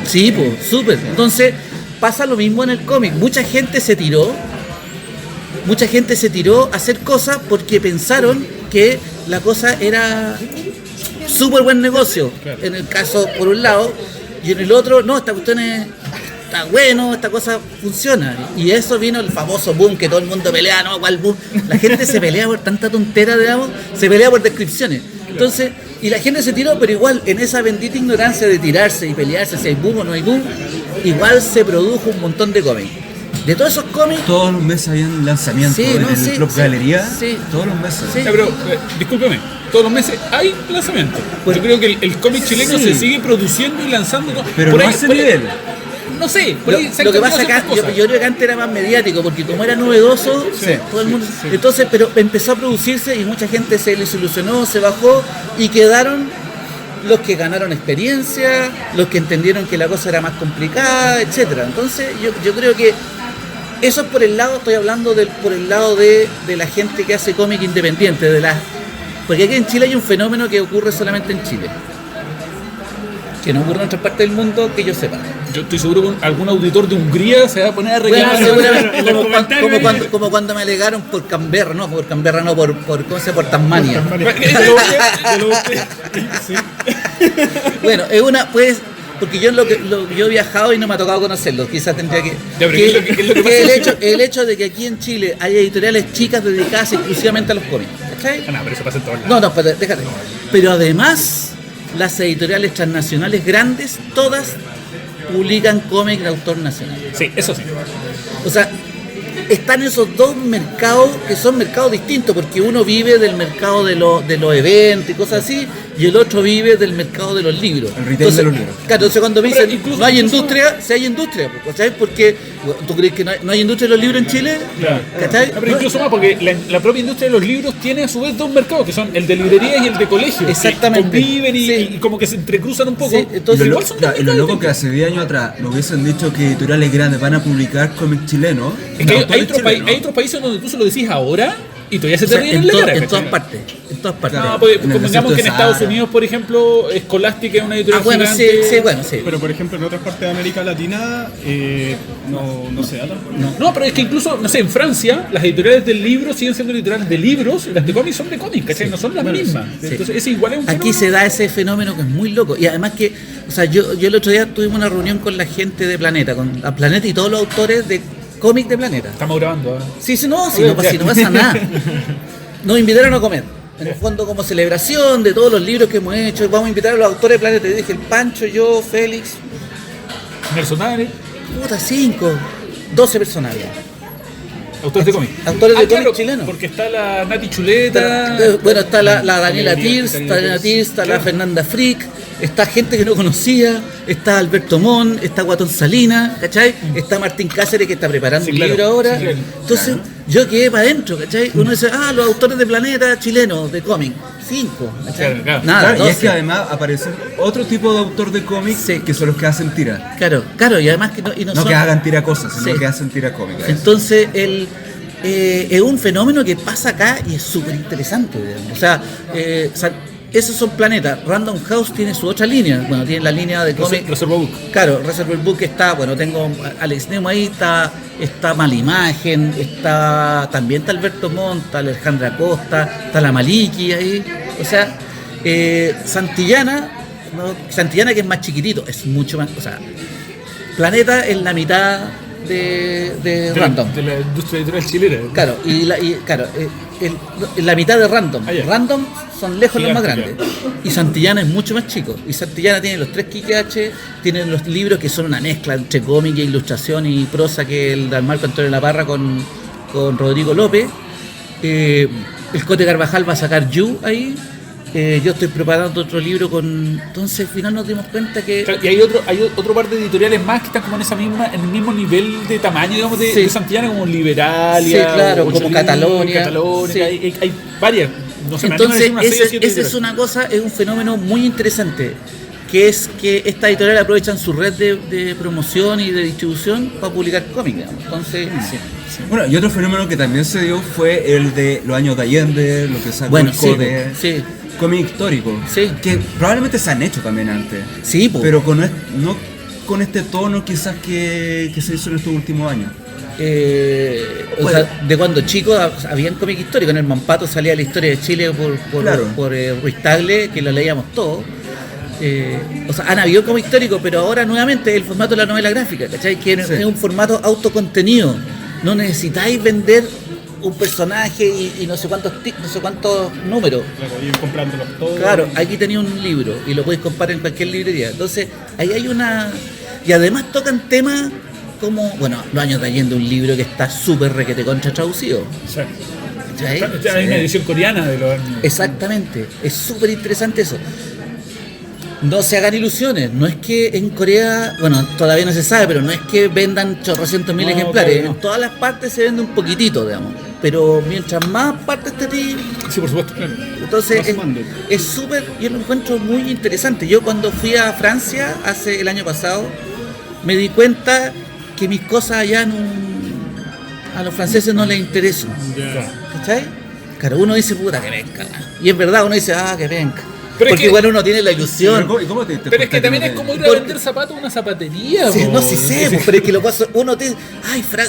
Sí, pues, súper. Entonces, pasa lo mismo en el cómic. Mucha gente se tiró a hacer cosas porque pensaron que la cosa era súper buen negocio. Claro. En el caso, por un lado, y en el otro, no, esta cuestión está bueno, esta cosa funciona. Y eso vino el famoso boom que todo el mundo pelea, ¿no? ¿Cuál boom? La gente se pelea por tanta tontera, digamos, se pelea por descripciones. Entonces, y la gente se tiró, pero igual en esa bendita ignorancia de tirarse y pelearse si hay boom o no hay boom, igual se produjo un montón de cómics. De todos esos cómics... Todos los meses habían lanzamientos en el Club Galería. Sí. Todos los meses. Sí. Pero, discúlpeme, todos los meses hay lanzamientos. Yo creo que el cómic chileno se sigue produciendo y lanzando. Pero por no a ese nivel. No sé, lo que pasa acá, yo creo que antes era más mediático, porque como era novedoso, todo el mundo... Sí. Entonces, pero empezó a producirse y mucha gente se desilusionó, se bajó y quedaron los que ganaron experiencia, los que entendieron que la cosa era más complicada, etcétera. Entonces, yo creo que eso es por el lado, estoy hablando por el lado de la gente que hace cómic independiente, porque aquí en Chile hay un fenómeno que ocurre solamente en Chile, que no ocurre en otras partes del mundo que yo sepa. Yo estoy seguro que algún auditor de Hungría se va a poner a reclamar. Bueno, como cuando me alegaron por Canberra, por por Tasmania. Bueno, es una, pues, porque yo he viajado y no me ha tocado conocerlo, quizás tendría que... el hecho de que aquí en Chile hay editoriales chicas dedicadas exclusivamente a los cómics, ¿cachai? No, pero eso pasa en todos lados. No, pero déjate. Pero además, las editoriales transnacionales grandes, todas publican cómics de autor nacional. Sí, eso sí. O sea, están esos dos mercados que son mercados distintos, porque uno vive del mercado de los eventos y cosas así, y el otro vive del mercado de los libros. El retail de los libros. Claro, entonces cuando me dicen no hay industria, sí hay industria, ¿sabes? Porque ¿tú crees que no hay industria de los libros en Chile? Claro. ¿Cachai? No, pero incluso más, porque la propia industria de los libros tiene a su vez dos mercados, que son el de librerías y el de colegio. Exactamente. Que conviven y como que se entrecruzan un poco. Sí, entonces, igual son lo loco que hace 10 años atrás nos hubiesen dicho que editoriales grandes van a publicar cómics chilenos. Es que hay otros países donde tú se lo decís ahora y todavía se te ríen en la cara. En todas partes. No, pues convengamos que en Estados Unidos, por ejemplo, Scholastic es una editorial gigante. Sí. Pero por ejemplo, en otras partes de América Latina no se da tampoco. No, pero es que incluso, no sé, en Francia, las editoriales del libro siguen siendo editoriales de libros y las de cómics son de cómics, ¿cachai? No son las mismas. Sí. Entonces, es igual es un Aquí se da ese fenómeno que es muy loco. Y además que, o sea, yo el otro día tuvimos una reunión con la gente de Planeta, con la Planeta y todos los autores de cómic de Planeta. Estamos grabando. Sí, no pasa nada. Nos invitaron a comer. En el fondo como celebración de todos los libros que hemos hecho. Vamos a invitar a los autores de Planeta. Yo dije, el Pancho, yo, Félix. Personales. 12 personales. Autores de cómic. Autores de cómic chilenos. Porque está la Nati Chuleta. Está la Daniela Tirs, está la Fernanda Frick. Está gente que no conocía, está Alberto Mon, está Guatón Salina, ¿cachai? Está Martín Cáceres que está preparando un libro ahora. Entonces, yo quedé para adentro, ¿cachai? Uno dice, los autores de Planeta chilenos, de cómic, 5, ¿cachai? Nada, y es que además aparece otro tipo de autor de cómics que son los que hacen tira. Claro, y además que no que hagan tira cosas, sino que hacen tira cómica. Entonces, es un fenómeno que pasa acá y es súper interesante, digamos. O sea, esos son Planetas. Random House tiene su otra línea. Bueno, tiene la línea de cómic. Reservoir Book. Claro, Reservoir Book está, bueno, tengo Alex Nemo ahí, está Malimagen, también está Alberto Montt, está Alejandra Costa, está la Maliki ahí. O sea, Santillana que es más chiquitito, es mucho más. O sea, Planeta es la mitad de Random. De la industria editorial chilena. Claro, la mitad de Random. Ah, ya. Random son lejos los más Gigante, grandes. Y Santillana es mucho más chico. Y Santillana tiene los 3 Quique tiene los libros que son una mezcla entre cómic, ilustración y prosa, que el de Marco Antonio Laparra con Rodrigo López. El Cote Carvajal va a sacar You ahí. Yo estoy preparando otro libro con... Entonces al final nos dimos cuenta que... Claro, y hay otro par de editoriales más que están como en el mismo nivel de tamaño, digamos, de Santillana, como Liberalia. Sí, claro, como Libros, Catalonia. Sí. Hay varias. No sé, entonces, esa es una cosa, es un fenómeno muy interesante, que es que estas editoriales aprovechan su red de promoción y de distribución para publicar cómics, digamos. Entonces, Bueno, y otro fenómeno que también se dio fue el de los años de Allende, lo que sacó bueno, el Code, sí. cómic histórico, Sí. que probablemente se han hecho también antes, Sí, po. pero no con este tono quizás que se hizo en estos últimos años. O sea, de cuando chicos habían cómic histórico, en el Mampato salía la historia de Chile por Ruiz Tagle, que lo leíamos todos. O sea, han habido cómic histórico, pero ahora nuevamente el formato de la novela gráfica, ¿cachai? Que es un formato autocontenido. No necesitáis vender un personaje y no sé cuántos números. Claro, ir comprándolos todos. Claro, aquí tenía un libro y lo podéis comprar en cualquier librería. Entonces, ahí hay una... Y además tocan temas como, bueno, Los años de Allende, un libro que está súper requete contra traducido. Sí. ¿Cachai? Hay una edición coreana de los años. Exactamente, es súper interesante eso. No se hagan ilusiones, no es que en Corea, bueno, todavía no se sabe, pero no es que vendan 800.000 ejemplares, claro, no. En todas las partes se vende un poquitito, digamos, pero mientras más partes te ti, Sí, por supuesto, claro. entonces Más mando. es súper, yo lo encuentro muy interesante. Yo cuando fui a Francia el año pasado, me di cuenta que mis cosas allá a los franceses no les interesan, ¿cachai? Claro, uno dice, puta, que venga, y en verdad uno dice, que venga. Pero Porque igual uno tiene la ilusión. Pero es que también es como ir a vender zapatos a una zapatería. Sí, po. no, sí sé, pues, pero es que lo pasa, uno tiene,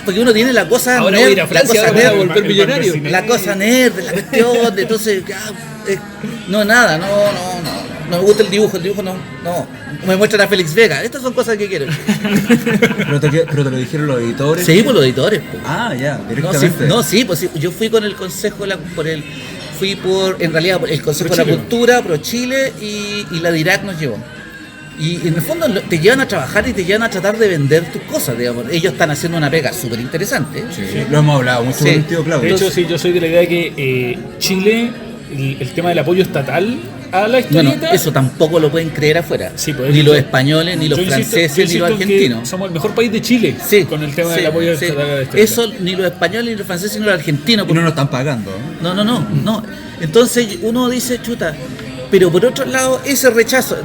porque uno tiene la cosa Ahora nerd, voy a ir a Francia, la ahora cosa voy a nerd, volver millonario. la cosa nerd, la cuestión, de entonces, no me gusta el dibujo no, me muestran a Félix Vega, estas son cosas que quiero. pero te lo dijeron los editores. Sí, por los editores, pues. Ya, No, directamente. pues sí, yo fui con el consejo, en realidad el Consejo Pro de la Chile. Cultura, Pro Chile y la DIRAC nos llevó. Y en el fondo te llevan a trabajar y te llevan a tratar de vender tus cosas, digamos. Ellos están haciendo una pega súper interesante. Sí, lo hemos hablado mucho con el tío De Claudio. hecho, sí, yo soy de la idea de que Chile, el tema del apoyo estatal a la Bueno, historieta... eso tampoco lo pueden creer afuera. Sí, pues, ni yo- los españoles, ni los yo insisto franceses, ni los en que argentinos. somos el mejor país de Chile con el tema del apoyo sí. estatal a la historieta. Eso ni los españoles, ni los franceses, ni los argentinos. Y no nos están pagando. No. Entonces uno dice, chuta, pero por otro lado, ese rechazo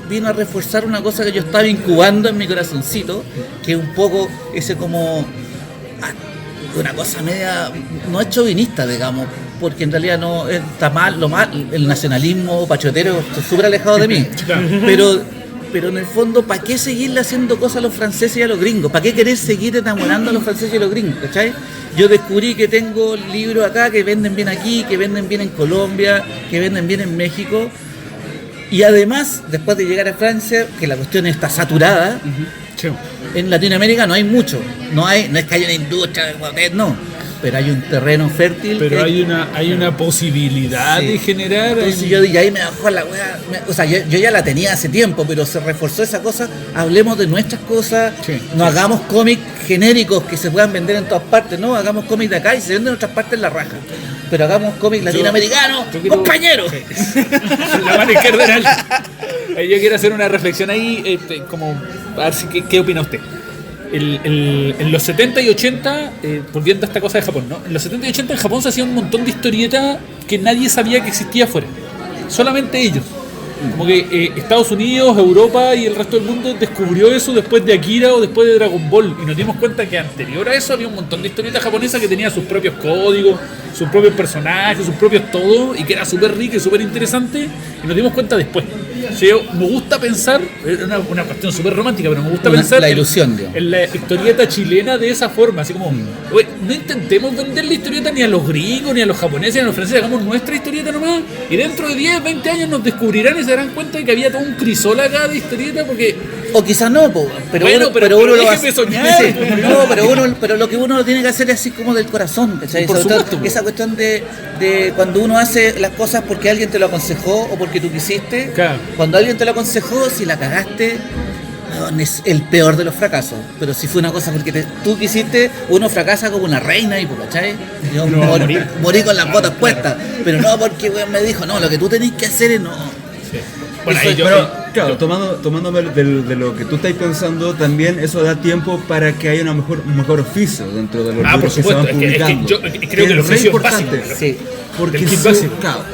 vino a reforzar una cosa que yo estaba incubando en mi corazoncito, que es un poco ese como una cosa media, no es chauvinista, digamos, porque en realidad no está mal, el nacionalismo patriotero está súper alejado de mí, pero en el fondo, ¿para qué seguirle haciendo cosas a los franceses y a los gringos? ¿Para qué querer seguir enamorando a los franceses y a los gringos? ¿Cachai? Yo descubrí que tengo libros acá que venden bien aquí, que venden bien en Colombia, que venden bien en México. Y además, después de llegar a Francia, que la cuestión está saturada, Sí. en Latinoamérica no hay mucho. No es que haya una industria, no. Pero hay un terreno fértil. Pero que- hay una posibilidad Sí. de generar... Entonces yo dije, ahí me bajó la weá. O sea, yo ya la tenía hace tiempo, pero se reforzó esa cosa. Hablemos de nuestras cosas. Sí. No hagamos cómics genéricos que se puedan vender en todas partes. No, hagamos cómics de acá y se venden en otras partes la raja. Pero hagamos cómics latinoamericanos, yo quiero- compañeros. la mano izquierda era yo quiero hacer una reflexión ahí, como a ver si, ¿qué opina usted? En los 70 y 80, volviendo a esta cosa de Japón, ¿no? En los 70 y 80 en Japón se hacía un montón de historietas que nadie sabía que existía afuera. Solamente ellos. Como que Estados Unidos, Europa y el resto del mundo descubrió eso después de Akira o después de Dragon Ball. Y nos dimos cuenta que anterior a eso había un montón de historietas japonesas que tenían sus propios códigos, sus propios personajes, sus propios todo, y que era súper rico y súper interesante. Y nos dimos cuenta después. Sí, me gusta pensar, es una cuestión súper romántica, pero me gusta pensar la ilusión, digamos. en la historieta chilena de esa forma, así como, oye, no intentemos vender la historieta ni a los gringos, ni a los japoneses, ni a los franceses, hagamos nuestra historieta nomás, y dentro de 10, 20 años nos descubrirán y se darán cuenta de que había todo un crisol acá de historieta, porque... O quizás no, pero bueno, pero uno lo déjeme soñar. Sí, no, pero lo que uno tiene que hacer es así como del corazón, ¿cachai? Por supuesto, esa cuestión de cuando uno hace las cosas porque alguien te lo aconsejó o porque tú quisiste. Claro. Cuando alguien te lo aconsejó, si la cagaste, no, es el peor de los fracasos. Pero si fue una cosa porque tú quisiste, uno fracasa como una reina y, ¿cachai? Yo morí con las botas puestas, pero no porque me dijo, no, lo que tú tenés que hacer es no. Sí. Bueno, ahí pero claro, tomándome de lo que tú estás pensando, también eso da tiempo para que haya un mejor oficio dentro de los libros que se van publicando. Yo creo que el oficio es importante. básico. Sí. Porque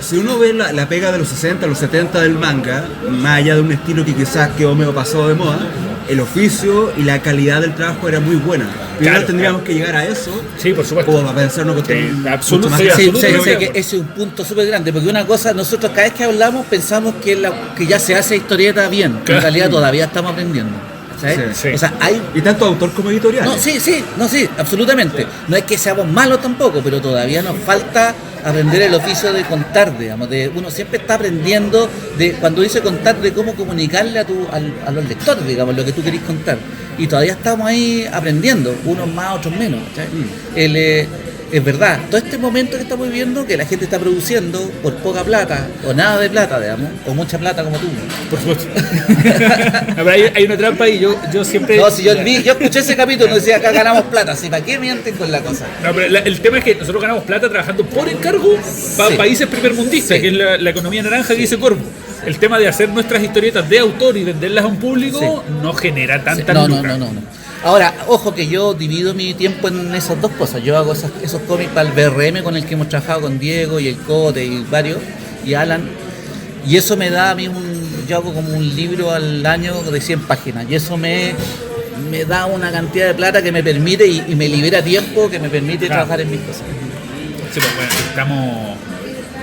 si uno ve la pega de los 60, los 70 del manga, más allá de un estilo que quizás quedó medio pasado de moda, el oficio y la calidad del trabajo era muy buena. Primero tendríamos que llegar a eso. Sí, por supuesto. Como a pensar una cuestión absolutamente. Sí, que ese es un punto súper grande, porque una cosa, nosotros cada vez que hablamos pensamos que ya se hace historieta bien, que en realidad todavía estamos aprendiendo. Sí. O sea, hay... Y tanto autor como editorial. No, sí, absolutamente. No es que seamos malos tampoco, pero todavía nos falta aprender el oficio de contar, digamos. Uno siempre está aprendiendo cuando dice contar, de cómo comunicarle a los lectores, digamos, lo que tú querés contar. Y todavía estamos ahí aprendiendo, unos más, otros menos. Es verdad, todo este momento que estamos viviendo, que la gente está produciendo por poca plata, o nada de plata, digamos, o mucha plata como tú. Por supuesto. Pero hay una trampa y yo siempre... No, si yo escuché ese capítulo y decía, acá ganamos plata, ¿sí? ¿Para qué mienten con la cosa? No, pero el tema es que nosotros ganamos plata trabajando por encargo para países primermundistas, que es la economía naranja que dice Corvo. El tema de hacer nuestras historietas de autor y venderlas a un público no genera tanta lucra. No. Ahora, ojo que yo divido mi tiempo en esas dos cosas. Yo hago esos cómics para el BRM con el que hemos trabajado con Diego y el Cote y varios, y Alan. Y eso me da a mí yo hago como un libro al año de 100 páginas. Y eso me da una cantidad de plata que me permite y me libera tiempo que me permite trabajar en mis cosas. Sí, pues bueno,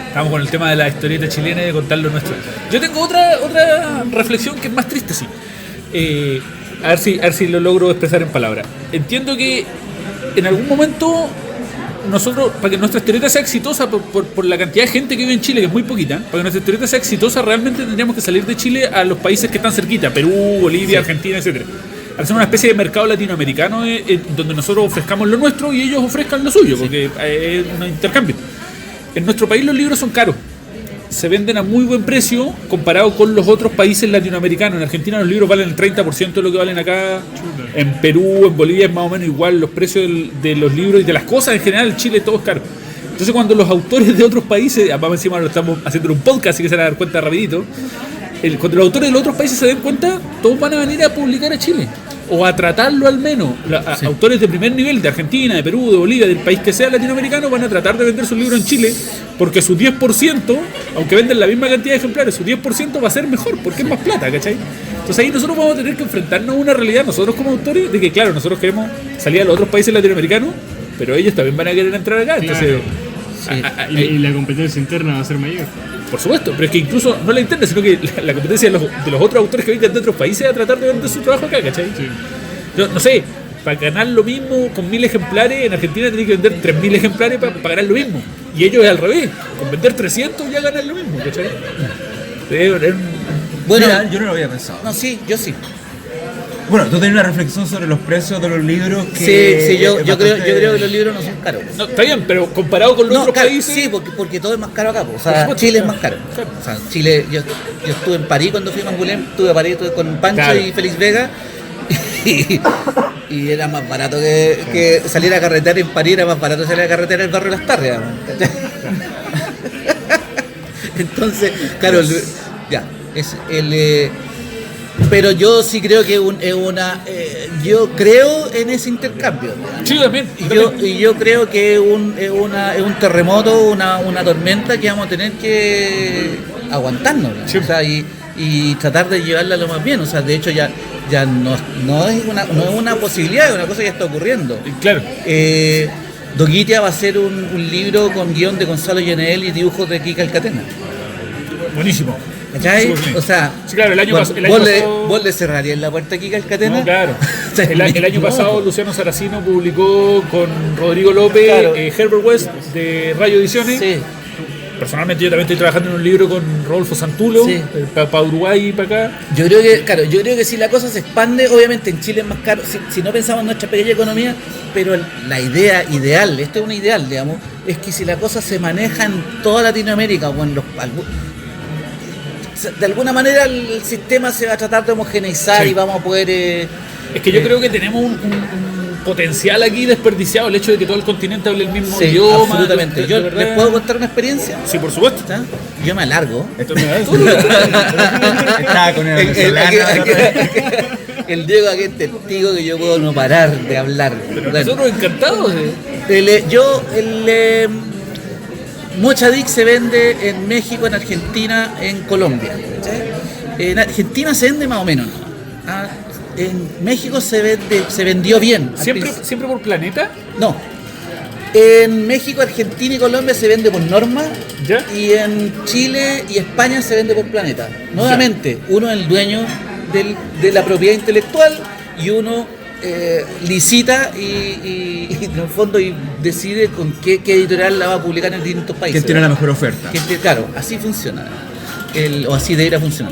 estamos con el tema de la historieta chilena y de contar lo nuestro. Yo tengo otra reflexión que es más triste, sí. A ver si lo logro expresar en palabras. Entiendo que en algún momento nosotros, para que nuestra historieta sea exitosa por la cantidad de gente que vive en Chile, que es muy poquita, para que nuestra historieta sea exitosa realmente tendríamos que salir de Chile a los países que están cerquita, Perú, Bolivia, Argentina, etc. Hacer una especie de mercado latinoamericano donde nosotros ofrezcamos lo nuestro y ellos ofrezcan lo suyo, porque es un intercambio. En nuestro país los libros son caros. Se venden a muy buen precio comparado con los otros países latinoamericanos. En Argentina los libros valen el 30% de lo que valen acá. En Perú, en Bolivia es más o menos igual. Los precios de los libros y de las cosas en general en Chile todo es caro. Entonces cuando los autores de otros países, además encima lo estamos haciendo en un podcast, así que se van a dar cuenta rapidito, cuando los autores de los otros países se den cuenta, todos van a venir a publicar a Chile. O a tratarlo al menos. Autores de primer nivel de Argentina, de Perú, de Bolivia, del país que sea latinoamericano, van a tratar de vender sus libros en Chile, porque su 10%, aunque venden la misma cantidad de ejemplares, su 10% va a ser mejor, porque es más plata, ¿cachai? Entonces ahí nosotros vamos a tener que enfrentarnos a una realidad, nosotros como autores, de que claro, nosotros queremos salir a los otros países latinoamericanos, pero ellos también van a querer entrar acá, entonces... Y la competencia interna va a ser mayor. Por supuesto, pero es que incluso no la interna, sino que la competencia de los otros autores que vengan de otros países a tratar de vender su trabajo acá, ¿cachai? Sí. No sé, para ganar lo mismo con 1000 ejemplares, en Argentina tenés que vender 3000 ejemplares para ganar lo mismo. Y ellos es al revés, con vender 300 ya ganan lo mismo, ¿cachai? Bueno, mira, yo no lo había pensado. No, sí, yo sí. Bueno, tú tenés una reflexión sobre los precios de los libros que... Sí, yo creo que los libros no son caros. No, está bien, pero comparado con los otros países... Sí, porque todo es más caro acá. O sea, Chile es más caro. Claro. O sea, Chile, yo estuve en París cuando fui a Angulén, estuve en París con Pancho y Félix Vega, y era más barato que salir a carretera en París, era más barato salir a carretera en el barrio Las Tarrias. Entonces, claro, ya, es el... Pero yo sí creo que yo creo en ese intercambio. Sí, también. Y yo creo que es un terremoto, una tormenta que vamos a tener que aguantarnos. Sí. O sea, y tratar de llevarla lo más bien. O sea, de hecho ya no es una posibilidad, es una cosa que está ocurriendo. Claro. Doguitia va a hacer un libro con guión de Gonzalo Llenel y dibujos de Kika Alcatena. Buenísimo. ¿Cachai? O sea, sí, claro, el año ¿vos pasado... le cerrarías la puerta aquí al Catena? No, claro. El año pasado Luciano Saracino publicó con Rodrigo López, Claro. Herbert West de Rayo Ediciones. Sí. Personalmente yo también estoy trabajando en un libro con Rodolfo Santulo, Sí. para Uruguay y para acá. Yo creo que si la cosa se expande, obviamente en Chile es más caro, si no pensamos en nuestra pequeña economía, pero la idea ideal, esto es una ideal, digamos, es que si la cosa se maneja en toda Latinoamérica o en de alguna manera el sistema se va a tratar de homogeneizar Sí. y vamos a poder... Es que yo creo que tenemos un potencial aquí desperdiciado, el hecho de que todo el continente hable el mismo sí, idioma. absolutamente. de Yo verdad. les puedo contar una experiencia. Sí, por supuesto. ¿Está? Yo me alargo. Esto me da Estaba con el venezolano. El Diego aquí es testigo que yo puedo no parar de hablar. Pero Bueno, nosotros encantados. Mochadic se vende en México, en Argentina, en Colombia. ¿Cachai? En Argentina se vende más o menos. Ah, en México se vendió bien. ¿Siempre por Planeta? No. En México, Argentina y Colombia se vende por Norma. ¿Ya? Y en Chile y España se vende por Planeta. Nuevamente, uno es el dueño de la propiedad intelectual y uno licita y en el fondo y decide con qué editorial la va a publicar en distintos países. ¿Quién tiene la mejor oferta? Claro, así funciona. O así debería funcionar.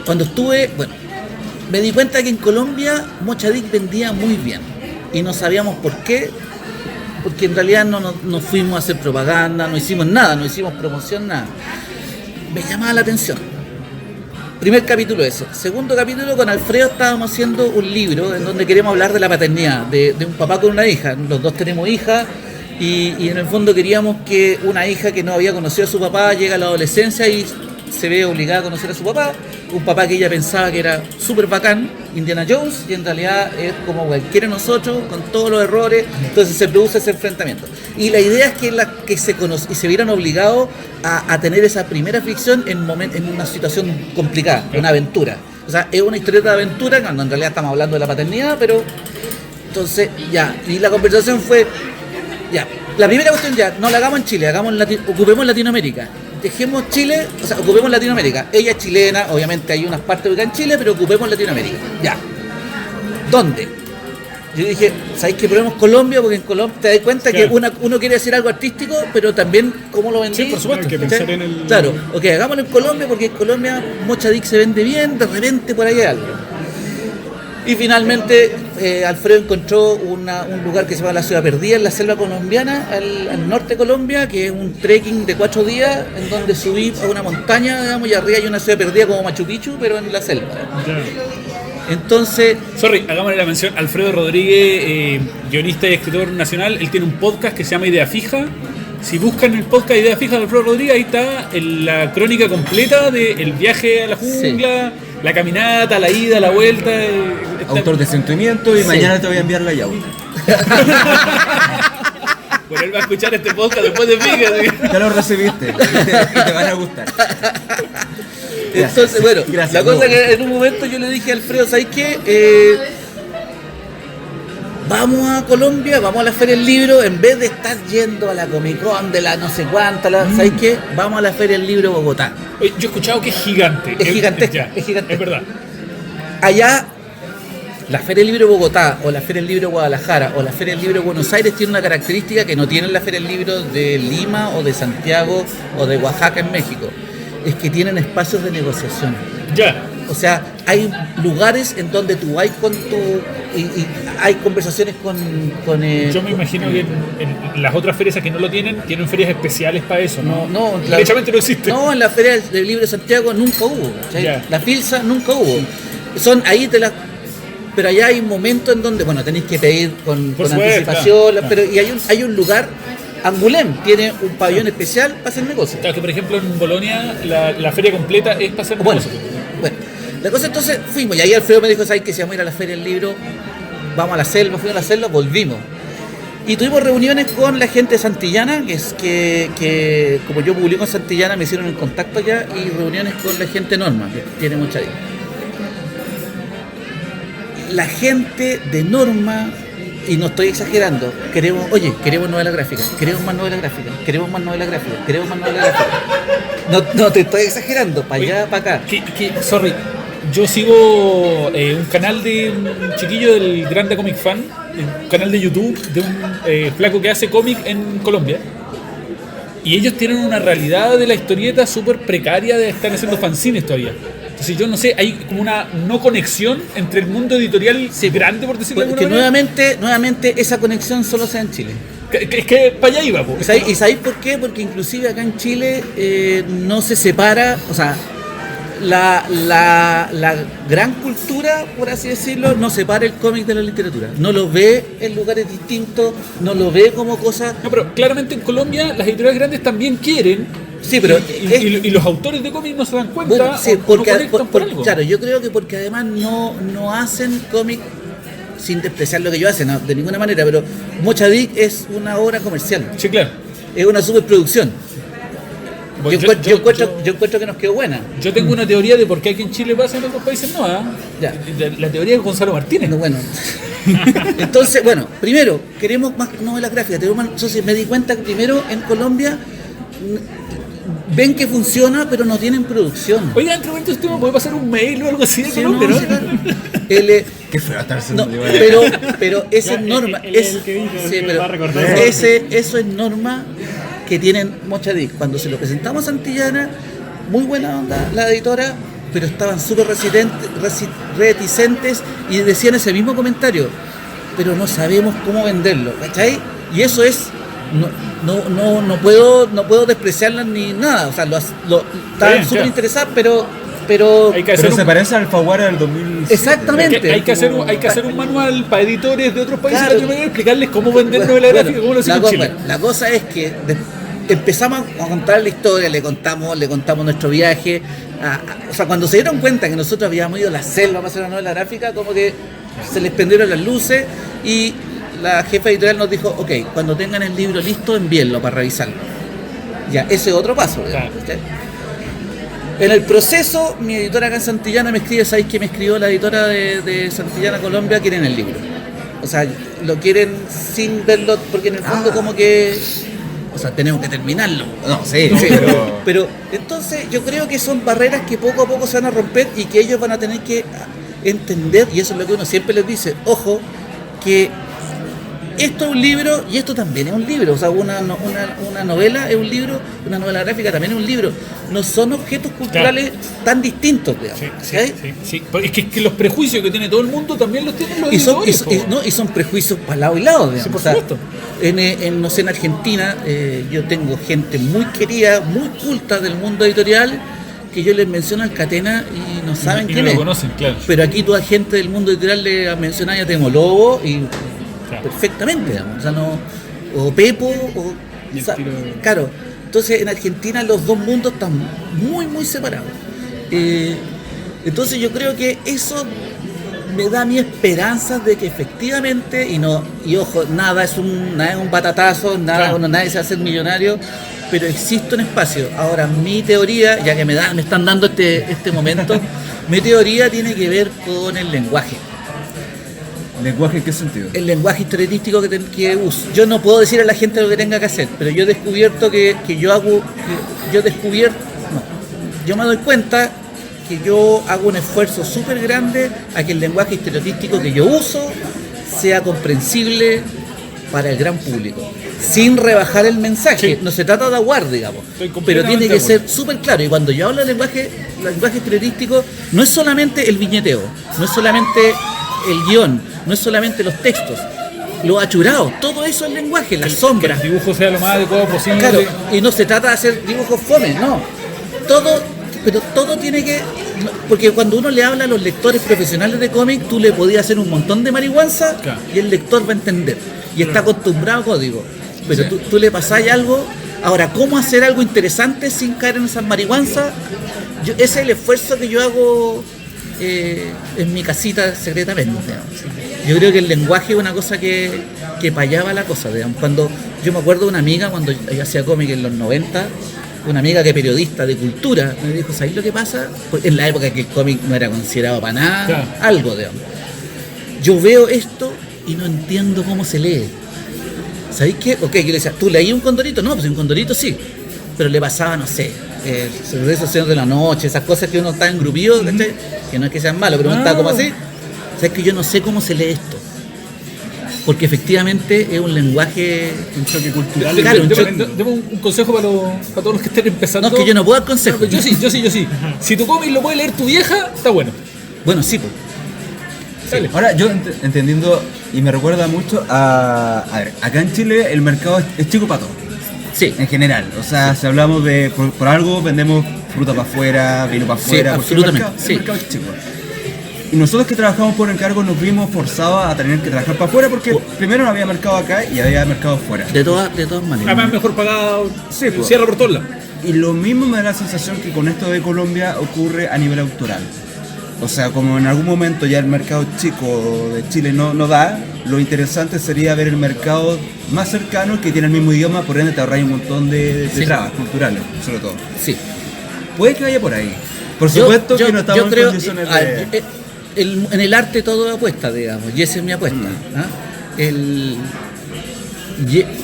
Cuando estuve, me di cuenta que en Colombia Mochadic vendía muy bien y no sabíamos por qué, porque en realidad no fuimos a hacer propaganda, no hicimos nada, no hicimos promoción, nada. Me llamaba la atención. Primer capítulo ese. Segundo capítulo, con Alfredo estábamos haciendo un libro en donde queríamos hablar de la paternidad, de un papá con una hija. Los dos tenemos hijas y en el fondo queríamos que una hija que no había conocido a su papá llega a la adolescencia y se ve obligada a conocer a su papá. Un papá que ella pensaba que era súper bacán, Indiana Jones, y en realidad es como cualquiera de nosotros, con todos los errores. Entonces se produce ese enfrentamiento. Y la idea es que se vieran obligados a tener esa primera fricción en una situación complicada, una aventura. O sea, es una historieta de aventura, cuando en realidad estamos hablando de la paternidad, pero entonces ya. Y la conversación fue, ya, la primera cuestión ya, no la hagamos en Chile, ocupemos Latinoamérica. Dejemos Chile, o sea, ocupemos Latinoamérica. Ella es chilena, obviamente hay unas partes ubicadas en Chile, pero ocupemos Latinoamérica. Ya. ¿Dónde? Yo dije, ¿sabéis que probemos Colombia? Porque en Colombia te das cuenta que uno quiere hacer algo artístico, pero también cómo lo vendí. Sí, por supuesto. Hay que pensar en el... Claro, ok, hagámoslo en Colombia porque en Colombia Mochadic se vende bien, de repente por ahí hay algo. Y finalmente Alfredo encontró un lugar que se llama La Ciudad Perdida, en la selva colombiana, al norte de Colombia, que es un trekking de 4 días, en donde subí a una montaña, digamos, y arriba hay una ciudad perdida como Machu Picchu, pero en la selva. Entonces... Sorry, hagámosle la mención. Alfredo Rodríguez, guionista y escritor nacional, él tiene un podcast que se llama Idea Fija. Si buscan el podcast Idea Fija de Alfredo Rodríguez, ahí está la crónica completa del viaje a la jungla, la caminata, la ida, la vuelta. Autor de Sentimiento y mañana te voy a enviar la llave. Bueno, él va a escuchar este podcast después de mí. Ya lo recibiste y te van a gustar. Entonces, bueno, Gracias, la cosa no. que en un momento yo le dije a Alfredo, ¿sabes qué? Vamos a Colombia, vamos a la Feria del Libro, en vez de estar yendo a la Comic Con de la no sé cuánta, ¿sabes qué? Vamos a la Feria del Libro Bogotá. Oye, yo he escuchado que es gigante. Es gigantesca, Ya, es gigantesca. Es verdad. Allá, la Feria del Libro Bogotá, o la Feria del Libro Guadalajara, o la Feria del Libro Buenos Aires tiene una característica que no tiene la Feria del Libro de Lima, o de Santiago, o de Oaxaca en México. Es que tienen espacios de negociación. Ya. O sea, hay lugares en donde tú vas con y hay conversaciones con Yo me imagino que en las otras ferias que no lo tienen ferias especiales para eso, ¿no? No, derechamente no existe. No, en la Feria del Libro de Santiago nunca hubo. Ya. La FILSA nunca hubo. Son ahí pero allá hay un momento en donde, bueno, tenéis que pedir con anticipación, claro. pero y hay un lugar, Angulem tiene un pabellón especial para hacer negocios. Claro, que por ejemplo en Bolonia la feria completa es para hacer Bueno, negocios. la cosa entonces fuimos, y ahí Alfredo me dijo, ¿sabes que si vamos a ir a la Feria del Libro? Vamos a la selva, fuimos a la selva, volvimos. Y tuvimos reuniones con la gente de Santillana, que como yo publico en Santillana, me hicieron el contacto allá, y reuniones con la gente Norma, que tiene mucha idea. La gente de Norma y no estoy exagerando, queremos novela gráfica, queremos más novela gráfica, queremos más novela gráfica, queremos más novela gráfica. No te estoy exagerando, para allá, para acá. Sorry, yo sigo un canal de un chiquillo del Grande Comic Fan, un canal de YouTube de un flaco que hace cómic en Colombia. Y ellos tienen una realidad de la historieta súper precaria de estar haciendo fanzines todavía. Entonces yo no sé, hay como una no conexión entre el mundo editorial grande, por decirlo de alguna manera. Nuevamente esa conexión solo se da en Chile. Es que para allá iba. ¿Y sabéis por qué? Porque inclusive acá en Chile no se separa, o sea, la gran cultura, por así decirlo, no separa el cómic de la literatura. No lo ve en lugares distintos, no lo ve como cosas... No, pero claramente en Colombia las editoriales grandes también quieren. Sí, pero y los autores de cómics no se dan cuenta. Bueno, sí, porque, no conectan por algo. Claro, yo creo que porque además no hacen cómic sin despreciar lo que ellos hacen, no, de ninguna manera, pero Mocha Dick es una obra comercial. Sí, claro. Es una superproducción. Yo encuentro que nos quedó buena. Yo tengo una teoría de por qué aquí en Chile pasa y en otros países no. Ya. La teoría de Gonzalo Martínez. Bueno. Entonces, bueno, primero, queremos más novelas gráficas. Entonces me di cuenta que primero en Colombia ven que funciona, pero no tienen producción. Oiga, entre momentos usted me puede pasar un mail o algo así de Colombia, ¿no? Sí, claro. Qué feo estarse pero esa es norma. Eso es norma que tienen Mocha Dick. Cuando se lo presentamos a Santillana, muy buena onda la editora, pero estaban súper reticentes y decían ese mismo comentario, pero no sabemos cómo venderlo, ¿cachai? Y eso es, no puedo despreciarlas ni nada, o sea, estaban súper interesadas, pero se parece al Alfaguara del 2007. Exactamente. Hay que hacer un manual para editores de otros países latinoamericanos, explicarles cómo vender novela gráfica, cómo lo hacen en Chile. La cosa es que empezamos a contar la historia, le contamos nuestro viaje. O sea, cuando se dieron cuenta que nosotros habíamos ido a la selva para hacer una novela gráfica, como que se les prendieron las luces y la jefa editorial nos dijo, ok, cuando tengan el libro listo, envíenlo para revisarlo. Ya, ese es otro paso. Claro. En el proceso, mi editora acá en Santillana me escribe, ¿sabéis que me escribió la editora de Santillana, Colombia? Quieren el libro. O sea, lo quieren sin verlo, porque en el fondo como que... O sea, tenemos que terminarlo. No, sí, pero entonces yo creo que son barreras que poco a poco se van a romper y que ellos van a tener que entender, y eso es lo que uno siempre les dice, ojo, que esto es un libro y esto también es un libro. O sea, una novela es un libro, una novela gráfica también es un libro. No son objetos culturales tan distintos, digamos. Sí. Es que los prejuicios que tiene todo el mundo también los tienen los editores. Y son prejuicios para lado y lado, digamos. Sí, por supuesto. En Argentina yo tengo gente muy querida, muy culta del mundo editorial, que yo les menciono al Catena y no saben quién es. Lo conocen, claro. Pero aquí toda gente del mundo editorial le menciona a Temo Lobo y perfectamente, digamos. O sea, o Pepo, claro. Entonces en Argentina los dos mundos están muy, muy separados. Entonces yo creo que eso me da mi esperanza de que efectivamente, y ojo, nada es un batatazo, nadie se va a hacer millonario, pero existe un espacio. Ahora, mi teoría, ya que me están dando este momento, mi teoría tiene que ver con el lenguaje. ¿Lenguaje en qué sentido? El lenguaje historietístico que uso. Yo no puedo decir a la gente lo que tenga que hacer, pero yo he descubierto yo me doy cuenta que yo hago un esfuerzo súper grande a que el lenguaje estereotípico que yo uso sea comprensible para el gran público, sin rebajar el mensaje. Sí. No se trata de aguar, digamos, pero tiene que ser súper claro. Y cuando yo hablo de lenguaje estereotípico, no es solamente el viñeteo, no es solamente el guión, no es solamente los textos, lo achurado, todo eso es lenguaje, las sombras. Que el dibujo sea lo más adecuado posible. Claro, y no se trata de hacer dibujos fomes, no. Pero todo tiene que... Porque cuando uno le habla a los lectores profesionales de cómic, tú le podías hacer un montón de marihuanza, claro, y el lector va a entender. Y está acostumbrado a código. Pero sí, tú le pasás algo... Ahora, ¿cómo hacer algo interesante sin caer en esas marihuanzas? Ese es el esfuerzo que yo hago en mi casita secretamente, digamos. Yo creo que el lenguaje es una cosa que para allá va la cosa, digamos. Cuando yo me acuerdo de una amiga, cuando yo hacía cómic en los 90, una amiga que periodista de cultura, me dijo, ¿sabes lo que pasa? En la época que el cómic no era considerado para nada, claro, algo, digamos. Yo veo esto y no entiendo cómo se lee. ¿Sabéis qué? Ok, yo le decía, ¿tú leí un Condorito? No, pues un Condorito sí. Pero le pasaba, no sé, esos senos de la noche, esas cosas que uno está engrupido, ¿cachai? Que no es que sean malos, pero uno está como así. ¿Sabes que yo no sé cómo se lee esto? Porque efectivamente es un lenguaje... Un choque cultural. Claro, Demos un consejo para todos los que estén empezando. No, es que yo no puedo dar consejo. No, yo sí. Si tu cómic lo puede leer tu vieja, está bueno. Bueno, sí, pues. Dale. Ahora, yo entendiendo, y me recuerda mucho a ver, acá en Chile el mercado es chico para todo, Sí. en general. O sea, si hablamos de, por algo, vendemos fruta para afuera, vino para Sí, afuera, porque absolutamente, el mercado es chico. Y nosotros que trabajamos por encargo nos vimos forzados a tener que trabajar para afuera porque primero no había mercado acá y había mercado afuera. De todas maneras. Además, mejor pagado. Sí, pues. Cierra por todos lados. Y lo mismo me da la sensación que con esto de Colombia ocurre a nivel autoral. O sea, como en algún momento ya el mercado chico de Chile no da, lo interesante sería ver el mercado más cercano que tiene el mismo idioma, por ende te ahorras un montón de Sí. trabas culturales, sobre todo. Sí. Puede que vaya por ahí. Por supuesto que no estamos yo creo, en condiciones a de... ver, en el arte todo apuesta, digamos, y esa es mi apuesta. ¿Ah?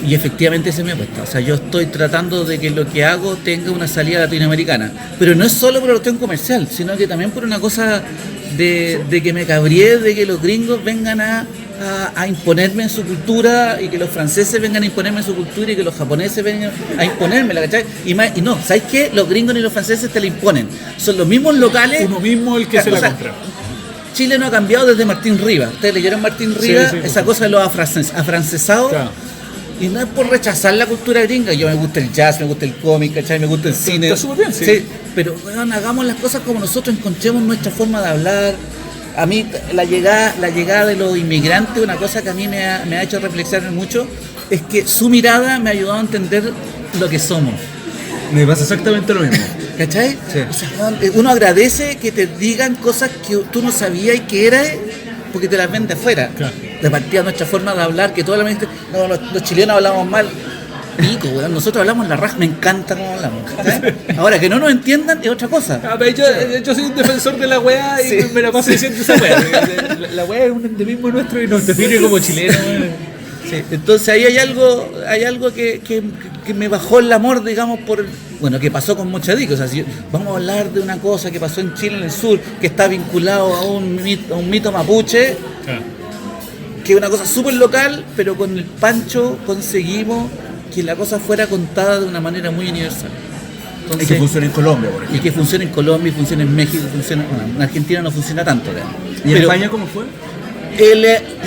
Y efectivamente esa es mi apuesta. O sea, yo estoy tratando de que lo que hago tenga una salida latinoamericana. Pero no es solo por la cuestión comercial, sino que también por una cosa de que me cabrié de que los gringos vengan a imponerme en su cultura y que los franceses vengan a imponerme en su cultura y que los japoneses vengan a imponerme, ¿cachai? Y no, ¿sabes qué? Los gringos ni los franceses te la imponen. Son los mismos locales. Uno mismo el que se la compra. Chile no ha cambiado desde Martín Rivas. Ustedes leyeron Martín Rivas, sí, esa cosa de los afrancesados. Claro. Y no es por rechazar la cultura gringa. Yo me gusta el jazz, me gusta el cómic, ¿cachai? Me gusta el cine. Está súper bien, sí. Pero bueno, hagamos las cosas como nosotros encontremos nuestra forma de hablar. A mí la llegada de los inmigrantes, una cosa que a mí me ha hecho reflexionar mucho, es que su mirada me ha ayudado a entender lo que somos. Me pasa exactamente lo mismo. ¿Cachai? Sí. O sea, uno agradece que te digan cosas que tú no sabías y que eras porque te las ven de afuera. Claro. De partida nuestra forma de hablar, que toda la gente, no, los chilenos hablamos mal. Pico, weón, nosotros hablamos la raja, me encanta cómo hablamos. ¿Cachai? Ahora, que no nos entiendan es otra cosa. Pero yo soy un defensor de la weá y Sí. me la paso diciendo esa weá. La weá es un endemismo nuestro y nos define como chilenos. Sí, entonces ahí hay algo que me bajó el amor, digamos, bueno, que pasó con Mochadic. O sea, si vamos a hablar de una cosa que pasó en Chile, en el sur, que está vinculado a un mito mapuche, que es una cosa súper local, pero con el Pancho conseguimos que la cosa fuera contada de una manera muy universal. Y que funcione en Colombia, por Y ejemplo. que funcione en Colombia, y funcione en México, bueno, en Argentina no funciona tanto, digamos. ¿Y en Pero España cómo fue?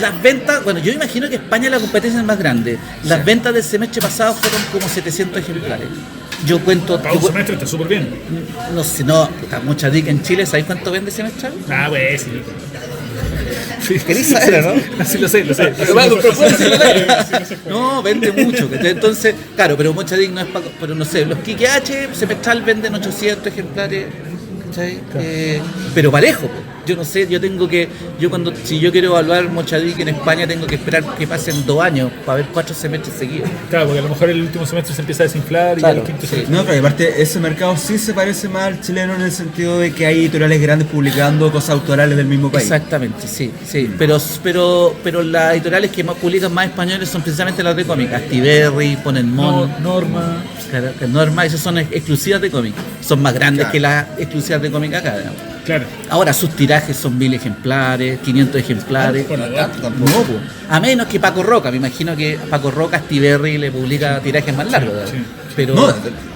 las ventas, bueno, yo imagino que España la competencia es más grande. Las ventas del semestre pasado fueron como 700 ejemplares. Yo cuento... Para un semestre está súper bien. No sé, no, está mucha dica en Chile. ¿Sabéis cuánto vende semestral? Pues sí. ¿Queréis saber, no? Sí, lo sé. No, vende mucho. ¿Cachai? Entonces, claro, pero mucha dica no es para... Pero no sé, los Quique H semestral venden 800 ejemplares. ¿Cachai? Pero parejo, po. Yo no sé, si yo quiero evaluar Mochadic en España tengo que esperar que pasen 2 años para ver 4 semestres seguidos. Claro, porque a lo mejor el último semestre se empieza a desinflar y Claro, el quinto sí. semestre. No, pero aparte ese mercado sí se parece más al chileno en el sentido de que hay editoriales grandes publicando cosas autorales del mismo país. Exactamente, sí. Pero las editoriales que más publican más españoles son precisamente las de cómic. Astiberri, Ponen Mon, Norma. claro, Norma, esas son exclusivas de cómic. Son más grandes Claro. que las exclusivas de cómic acá, digamos. Claro. Ahora sus tirajes son 1000 ejemplares, 500 ejemplares. Bueno, No, po. A menos que Paco Roca, me imagino que Paco Roca Astiberri le publica tirajes más largos. ¿verdad? Sí. Pero No,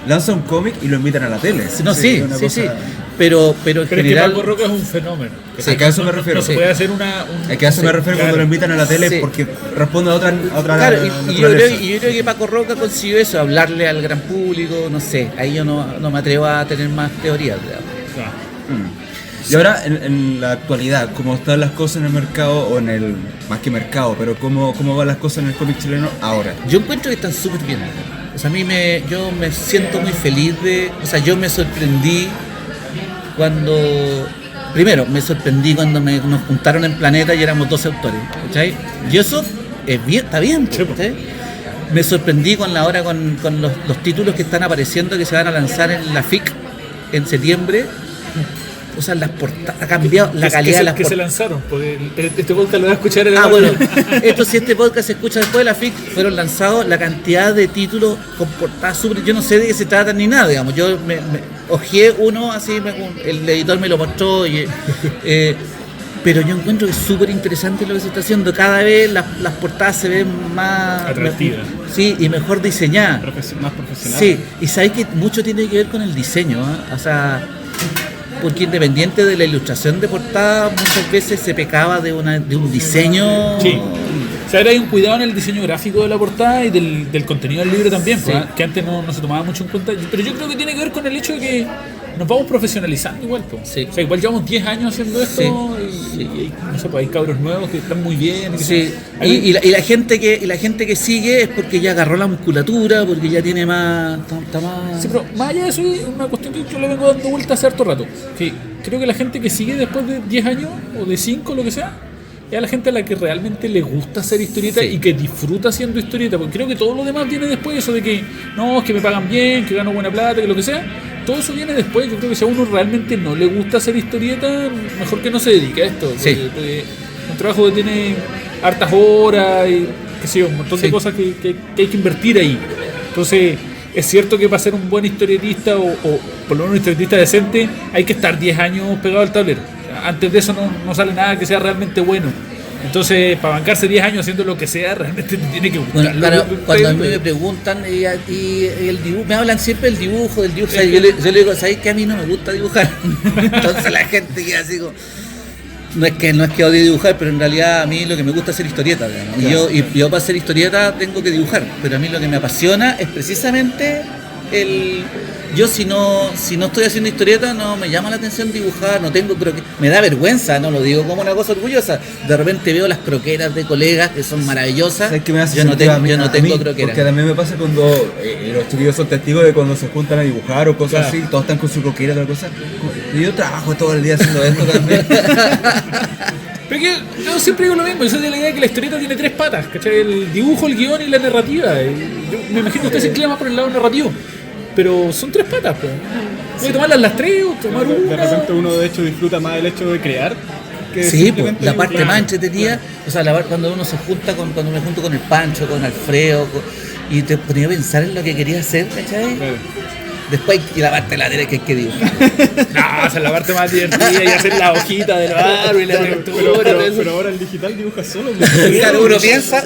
lanza un cómic y lo invitan a la tele. no, sí. una cosa- Pero en Pero es que general Paco Roca es un fenómeno. Sí, a eso me refiero. No se puede hacer una... Es que a eso me refiero claro. cuando lo invitan a la tele Sí. porque responde a otra Claro, y yo naturaleza. creo que Paco Roca consiguió eso, hablarle al gran público, no sé, ahí yo no me atrevo a tener más teorías, digamos. Claro. Y ahora, en la actualidad, ¿cómo están las cosas en el mercado, o en el, más que mercado, pero cómo van las cosas en el cómic chileno ahora? Yo encuentro que están súper bien. O sea, yo me siento muy feliz yo me sorprendí primero me sorprendí cuando nos juntaron en Planeta y éramos 12 autores, ¿cachai? Y eso está bien, Sí, ¿cachai? Me sorprendí con los títulos que están apareciendo, que se van a lanzar en la FIC en septiembre. o sea, las portadas, ha cambiado la calidad de las que se portadas. lanzaron, porque este podcast lo va a escuchar en la Bueno, si este podcast se escucha después de la FIC, fueron lanzados la cantidad de títulos con portadas súper, yo no sé de qué se trata ni nada, digamos, yo me ojeé uno así, el editor me lo mostró, pero yo encuentro que es súper interesante lo que se está haciendo, cada vez las portadas se ven más atractivas. Sí, y mejor diseñadas. Más profesional. Sí, y sabéis que mucho tiene que ver con el diseño, ¿eh? O sea, porque independiente de la ilustración de portada, muchas veces se pecaba de un diseño. Sí. O sea, ahora hay un cuidado en el diseño gráfico de la portada y del contenido del libro también, Sí. que antes no se tomaba mucho en cuenta. Pero yo creo que tiene que ver con el hecho de que nos vamos profesionalizando igual. Pues. Sí. O sea, igual llevamos 10 años haciendo esto Sí. y no sé, pues hay cabros nuevos que están muy bien. Sí. Y la gente que sigue es porque ya agarró la musculatura, porque ya tiene más. Está más. Sí, pero más allá de eso, es una cuestión que yo le vengo dando vueltas hace harto rato. Que creo que la gente que sigue después de 10 años o de 5, lo que sea, es a la gente a la que realmente le gusta hacer historieta Sí. y que disfruta haciendo historieta. Porque creo que todo lo demás viene después, eso de que no, es que me pagan bien, que gano buena plata, que lo que sea. Todo eso viene después. Yo creo que si a uno realmente no le gusta hacer historieta, mejor que no se dedique a esto. Porque, Sí. porque es un trabajo que tiene hartas horas y qué sé yo, un montón de Sí. cosas que hay que invertir ahí. Entonces, es cierto que para ser un buen historietista o por lo menos un historietista decente, hay que estar 10 años pegado al tablero. O sea, antes de eso no sale nada que sea realmente bueno. Entonces, para bancarse 10 años haciendo lo que sea, realmente te tiene que gustar. Bueno, claro, Lo que cuando a mí ustedes- me preguntan y el dibujo, me hablan siempre del dibujo, o sea, Sí. yo le digo, ¿sabéis que a mí no me gusta dibujar? Entonces la gente queda así como. No es que odie dibujar, pero en realidad a mí lo que me gusta es hacer historieta, digamos. Y yo para hacer historieta tengo que dibujar, pero a mí lo que me apasiona es precisamente yo si no estoy haciendo historieta no me llama la atención dibujar, no tengo me da vergüenza, no lo digo como una cosa orgullosa. De repente veo las croqueras de colegas que son maravillosas. ¿Sabes qué me hace Yo no sentir tengo, a mí- yo no a tengo mí? croqueras. Porque también me pasa cuando los chiquillos son testigos de cuando se juntan a dibujar o cosas Claro. así, todos están con su croquera y otra cosa. Y yo trabajo todo el día haciendo esto también. Pero que yo siempre digo lo mismo, yo soy de la idea de que la historieta tiene 3 patas, ¿cachai? El dibujo, el guión y la narrativa. Y yo me imagino que usted se inclina más por el lado narrativo. Pero son 3 patas, pues. Puede tomarlas las 3 o tomar De una. repente uno de hecho disfruta más el hecho de crear que Sí, pues, simplemente la parte dibujar. más entretenida, o sea, cuando uno se junta cuando me junto con el Pancho, con Alfredo, y te ponía a pensar en lo que quería hacer, ¿cachai? Claro. Después y la parte lateral que hay que dibujar. No, esa es la parte más divertida y hacer la hojita del árbol y la textura. todo eso. Pero ahora el digital dibuja solo. Claro, uno piensa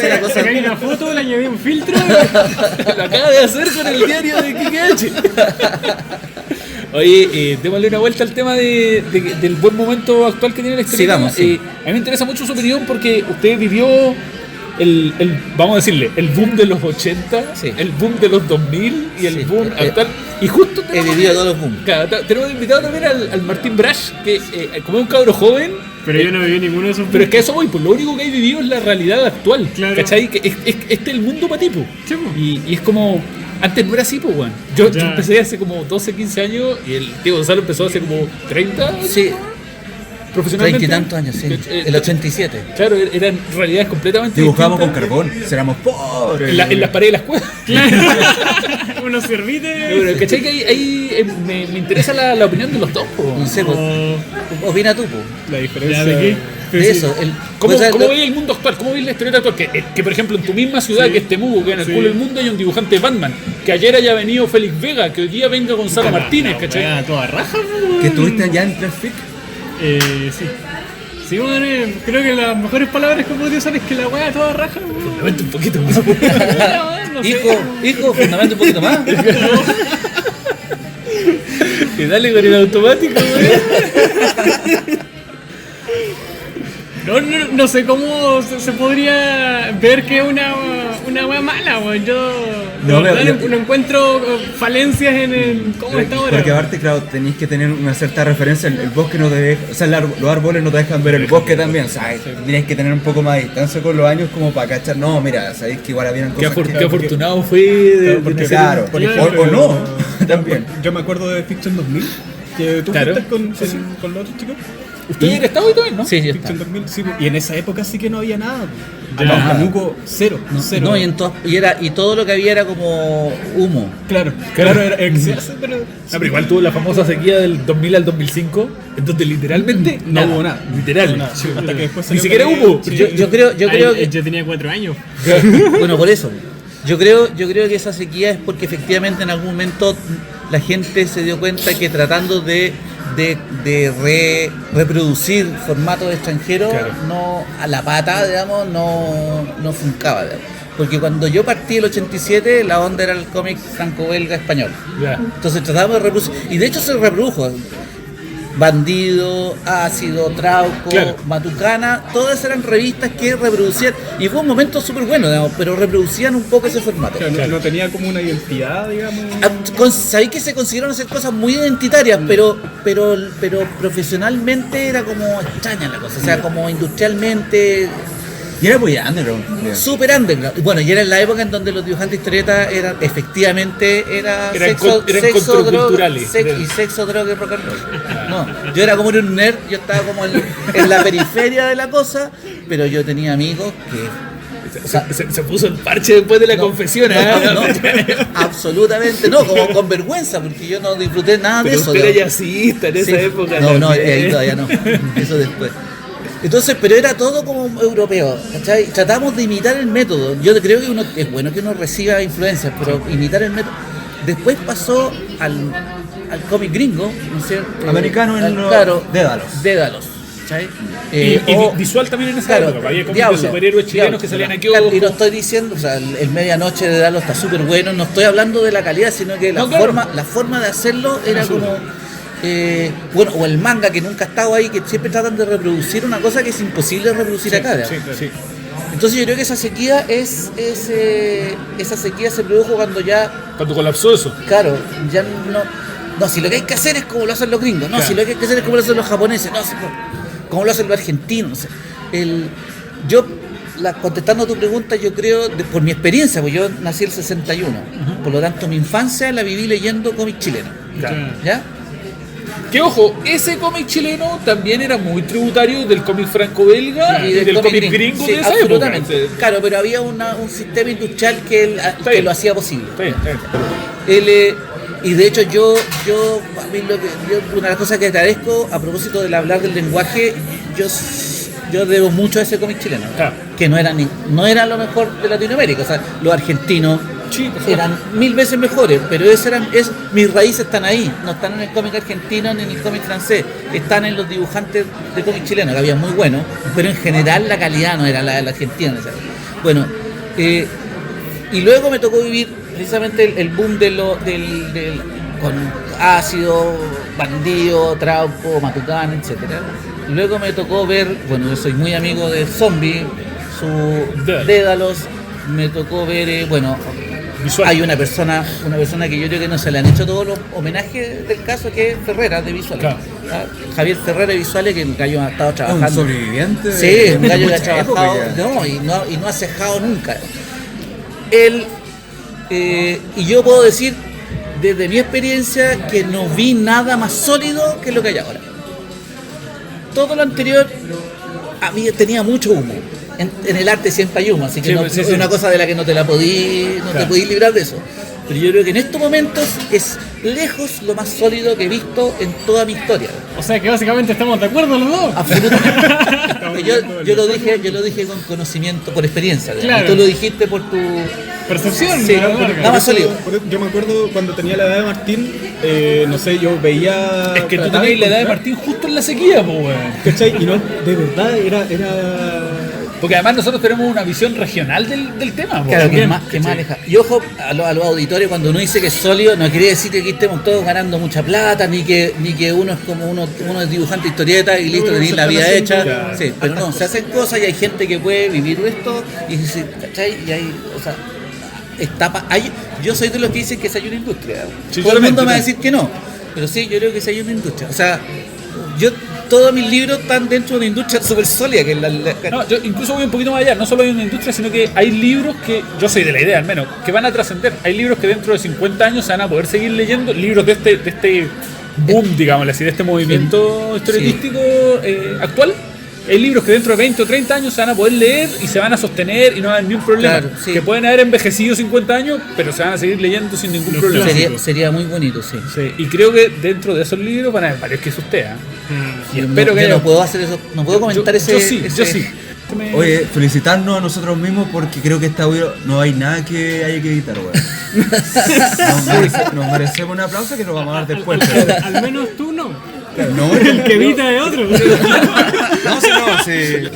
y la cosa. Sacáis una foto, le añadí un filtro. Lo acaba de hacer con el diario de Kikeachi. Oye, démosle una vuelta al tema del buen momento actual que tiene la historieta. Sí, vamos, sí. A mí me interesa mucho su opinión porque usted vivió vamos a decirle, el boom de los 80, Sí. el boom de los 2000 y el Sí. boom actual. Y justo He vivido todos los booms. Claro, tenemos invitado también al Martín Brash, que como es un cabro joven, Pero yo no viví ninguno de esos. pero es que a eso voy, pues lo único que hay vivido es la realidad actual. Claro. ¿Cachai? Que este es el mundo para ti, pues. Sí, pues. Y es como. Antes no era así, pues, weón. Yo Ya. empecé hace como 12, 15 años y el tío Gonzalo empezó hace como 30 Sí, profesionalmente. 30 y tantos años, sí. Que, El 87. Claro, eran realidades completamente Dibujamos con distintas. carbón, éramos pobres. En las paredes de las cuevas. Unos servites. Pero, ¿cachai? Que ahí me interesa la opinión de los dos, po. No sé, pues, opina tú, pues. La diferencia ¿Ya de qué? De eso. ¿Cómo, pues, cómo veis el mundo actual? ¿Cómo veis la historieta actual? Que, por ejemplo, en tu misma ciudad, que es Temuco, que en el Sí. culo del mundo hay un dibujante de Batman, que ayer haya venido Félix Vega, que hoy día venga Gonzalo Martínez, ¿cachai? A toda raja, pues. Que estuviste allá en Traffic. Sí. Sí, bueno, creo que las mejores palabras que podría usar es que la weá a toda raja, weón. Fundamenta un poquito más. No sé. Hijo, fundamento un poquito más. Y dale con el automático, güey. No sé cómo se podría ver que es una wea mala, weón. Yo No, de verdad pero- no encuentro falencias en cómo está ahora. Porque aparte, claro, tenéis que tener una cierta referencia. El bosque no te deja, o sea, los árboles no te dejan ver el bosque también. O sea, tienes que tener un poco más de distancia con los años como para cachar. No, mira, sabéis que igual habían Qué, cosas qué afortunado fue de porque nacer claro, en- Claro, o no, también. Yo me acuerdo de Fiction 2000, que tú Claro. fuiste con los otros chicos. ¿Usted era estado y también, no? Sí, ya está. Fiction 2000, sí, y en esa época sí que no había nada. Temuco, cero. No, y todo lo que había era como humo. Claro, era pero igual tuvo la famosa sequía del 2000 al 2005, en donde literalmente no hubo nada. Literal. Hasta que después Ni siquiera hubo. Yo creo que... Yo tenía 4 años. Bueno, por eso. Yo creo que esa sequía es porque efectivamente en algún momento la gente se dio cuenta que tratando de reproducir formatos extranjeros, no a la pata, digamos, no funcaba, digamos. Porque cuando yo partí el 87, la onda era el cómic franco-belga español. Entonces tratábamos de reproducir, y de hecho se reprodujo. Bandido, Ácido, Trauco, Matucana, todas eran revistas que reproducían, y fue un momento súper bueno, digamos, pero reproducían un poco ese formato. No tenía como una identidad, digamos. Sabéis que se consiguieron hacer cosas muy identitarias, pero profesionalmente era como extraña la cosa, o sea, como industrialmente. Y era muy underground. Super underground. Bueno, y era en la época en donde los dibujantes historietas eran sexo, droga, droga y rock and roll. No, yo era como un nerd, yo estaba como en la periferia de la cosa, pero yo tenía amigos que... Se puso el parche después de la confesión. No, absolutamente no, como con vergüenza, porque yo no disfruté nada de eso. Pero usted era jazzista en esa época. No, ahí todavía no. Eso después. Entonces, pero era todo como europeo, ¿cachai? Tratamos de imitar el método. Yo creo que es bueno que uno reciba influencias, pero imitar el método. Después pasó al cómic gringo, ¿no es cierto? Americano Dédalos. ¿Cachai? Y visual también en esa época. Había cómics de superhéroes chilenos que salían aquí. Y no estoy diciendo, o sea, el Medianoche de Dédalos está súper bueno. No estoy hablando de la calidad, sino que la forma de hacerlo era como... bueno, o el manga que nunca ha estado ahí, que siempre tratan de reproducir una cosa que es imposible reproducir acá. Sí. Entonces yo creo que esa sequía se produjo cuando colapsó eso. Claro, ya no, si lo que hay que hacer es como lo hacen los gringos, si lo que hay que hacer es como lo hacen los japoneses, como lo hacen los argentinos, no sé. Contestando a tu pregunta, yo creo, por mi experiencia, porque yo nací el 61, por lo tanto mi infancia la viví leyendo cómics chilenos. ¿Ya? Que ojo, ese cómic chileno también era muy tributario del cómic franco-belga y del cómic gringo de esa época. Claro, pero había un sistema industrial que lo hacía posible. Y de hecho yo una de las cosas que agradezco a propósito del hablar del lenguaje, yo debo mucho a ese cómic chileno, que no era lo mejor de Latinoamérica, o sea, los argentinos eran 1000 veces mejores, pero mis raíces están ahí, no están en el cómic argentino ni en el cómic francés, están en los dibujantes de cómic chileno, que había muy buenos, pero en general la calidad no era la de la argentina. Bueno, y luego me tocó vivir precisamente el boom con Ácido, Bandido, Trauco, Matucán, etcétera. Luego me tocó ver, bueno, yo soy muy amigo de Zombie, su Dédalos, me tocó ver, Visual. Hay una persona que yo creo que no se le han hecho todos los homenajes del caso, que es Ferrera de Visuales. Claro. Javier Ferrera de Visuales, que el gallo ha estado trabajando. Un sobreviviente. Sí, un gallo que ha trabajado y no ha cejado nunca. Él, y yo puedo decir, desde mi experiencia, que no vi nada más sólido que lo que hay ahora. Todo lo anterior a mí tenía mucho humo. En el arte siempre hay humo, así que es una cosa de la que no te podís librar de eso. Pero yo creo que en estos momentos es lejos lo más sólido que he visto en toda mi historia. O sea que básicamente estamos de acuerdo los dos. Absolutamente. yo lo dije con conocimiento, por experiencia. Claro. Tú lo dijiste por tu percepción. Sí, nada más sólido. Yo me acuerdo cuando tenía la edad de Martín, no sé, yo veía... Es que tú tenías la edad de Martín justo en la sequía, pues, weón. ¿Cachai? Y no, de verdad era... Porque además nosotros tenemos una visión regional del tema. Claro, que más aleja. Y ojo a los auditores, cuando uno dice que es sólido, no quiere decir que aquí estemos todos ganando mucha plata, ni que uno es como uno es dibujante historieta y listo, tenéis la vida hecha. Sí, pero no, se hacen cosas y hay gente que puede vivir esto y ¿cachai? Y hay, o sea, yo soy de los que dicen que si hay una industria. Sí, todo el mundo me va a decir que no, pero sí, yo creo que si hay una industria. O sea, todos mis libros están dentro de una industria súper sólida. No, yo incluso voy un poquito más allá. No solo hay una industria, sino que hay libros que, yo soy de la idea al menos, que van a trascender. Hay libros que dentro de 50 años se van a poder seguir leyendo. Libros de este boom, digamos así, de este movimiento historietístico actual. Hay libros que dentro de 20 o 30 años se van a poder leer y se van a sostener y no va a haber ningún problema. Claro, sí. Que pueden haber envejecido 50 años, pero se van a seguir leyendo sin ningún problema. Sería muy bonito, sí. Sí, y creo que dentro de esos libros van a haber varios que sustean. Y espero que yo haya... no puedo hacer eso, no puedo comentar ese. Yo sí. Oye, felicitarnos a nosotros mismos porque creo que esta audio no hay nada que haya que editar, weón. Nos merecemos un aplauso que nos vamos a dar después. Al menos tú no. No, El que evita es otro. sí.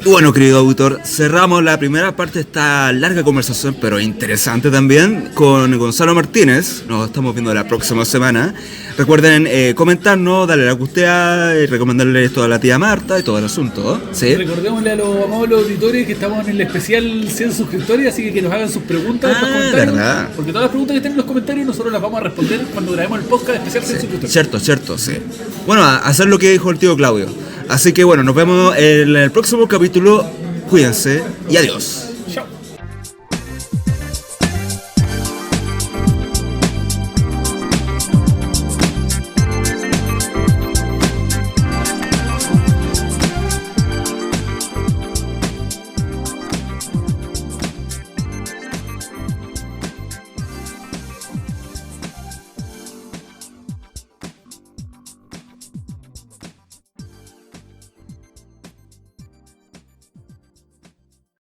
Bueno, querido auditor, cerramos la primera parte de esta larga conversación, pero interesante también, con Gonzalo Martínez. Nos estamos viendo la próxima semana. Recuerden comentarnos, darle la gustea, recomendarle esto a la tía Marta y todo el asunto. ¿Sí? Recordémosle a los amables auditores que estamos en el especial 100 suscriptores, así que nos hagan sus preguntas en los comentarios. ¿Verdad? Porque todas las preguntas que estén en los comentarios nosotros las vamos a responder cuando grabemos el podcast especial 100 suscriptores. Cierto, sí. Bueno, a hacer lo que dijo el tío Claudio. Así que bueno, nos vemos en el próximo capítulo. Cuídense y adiós.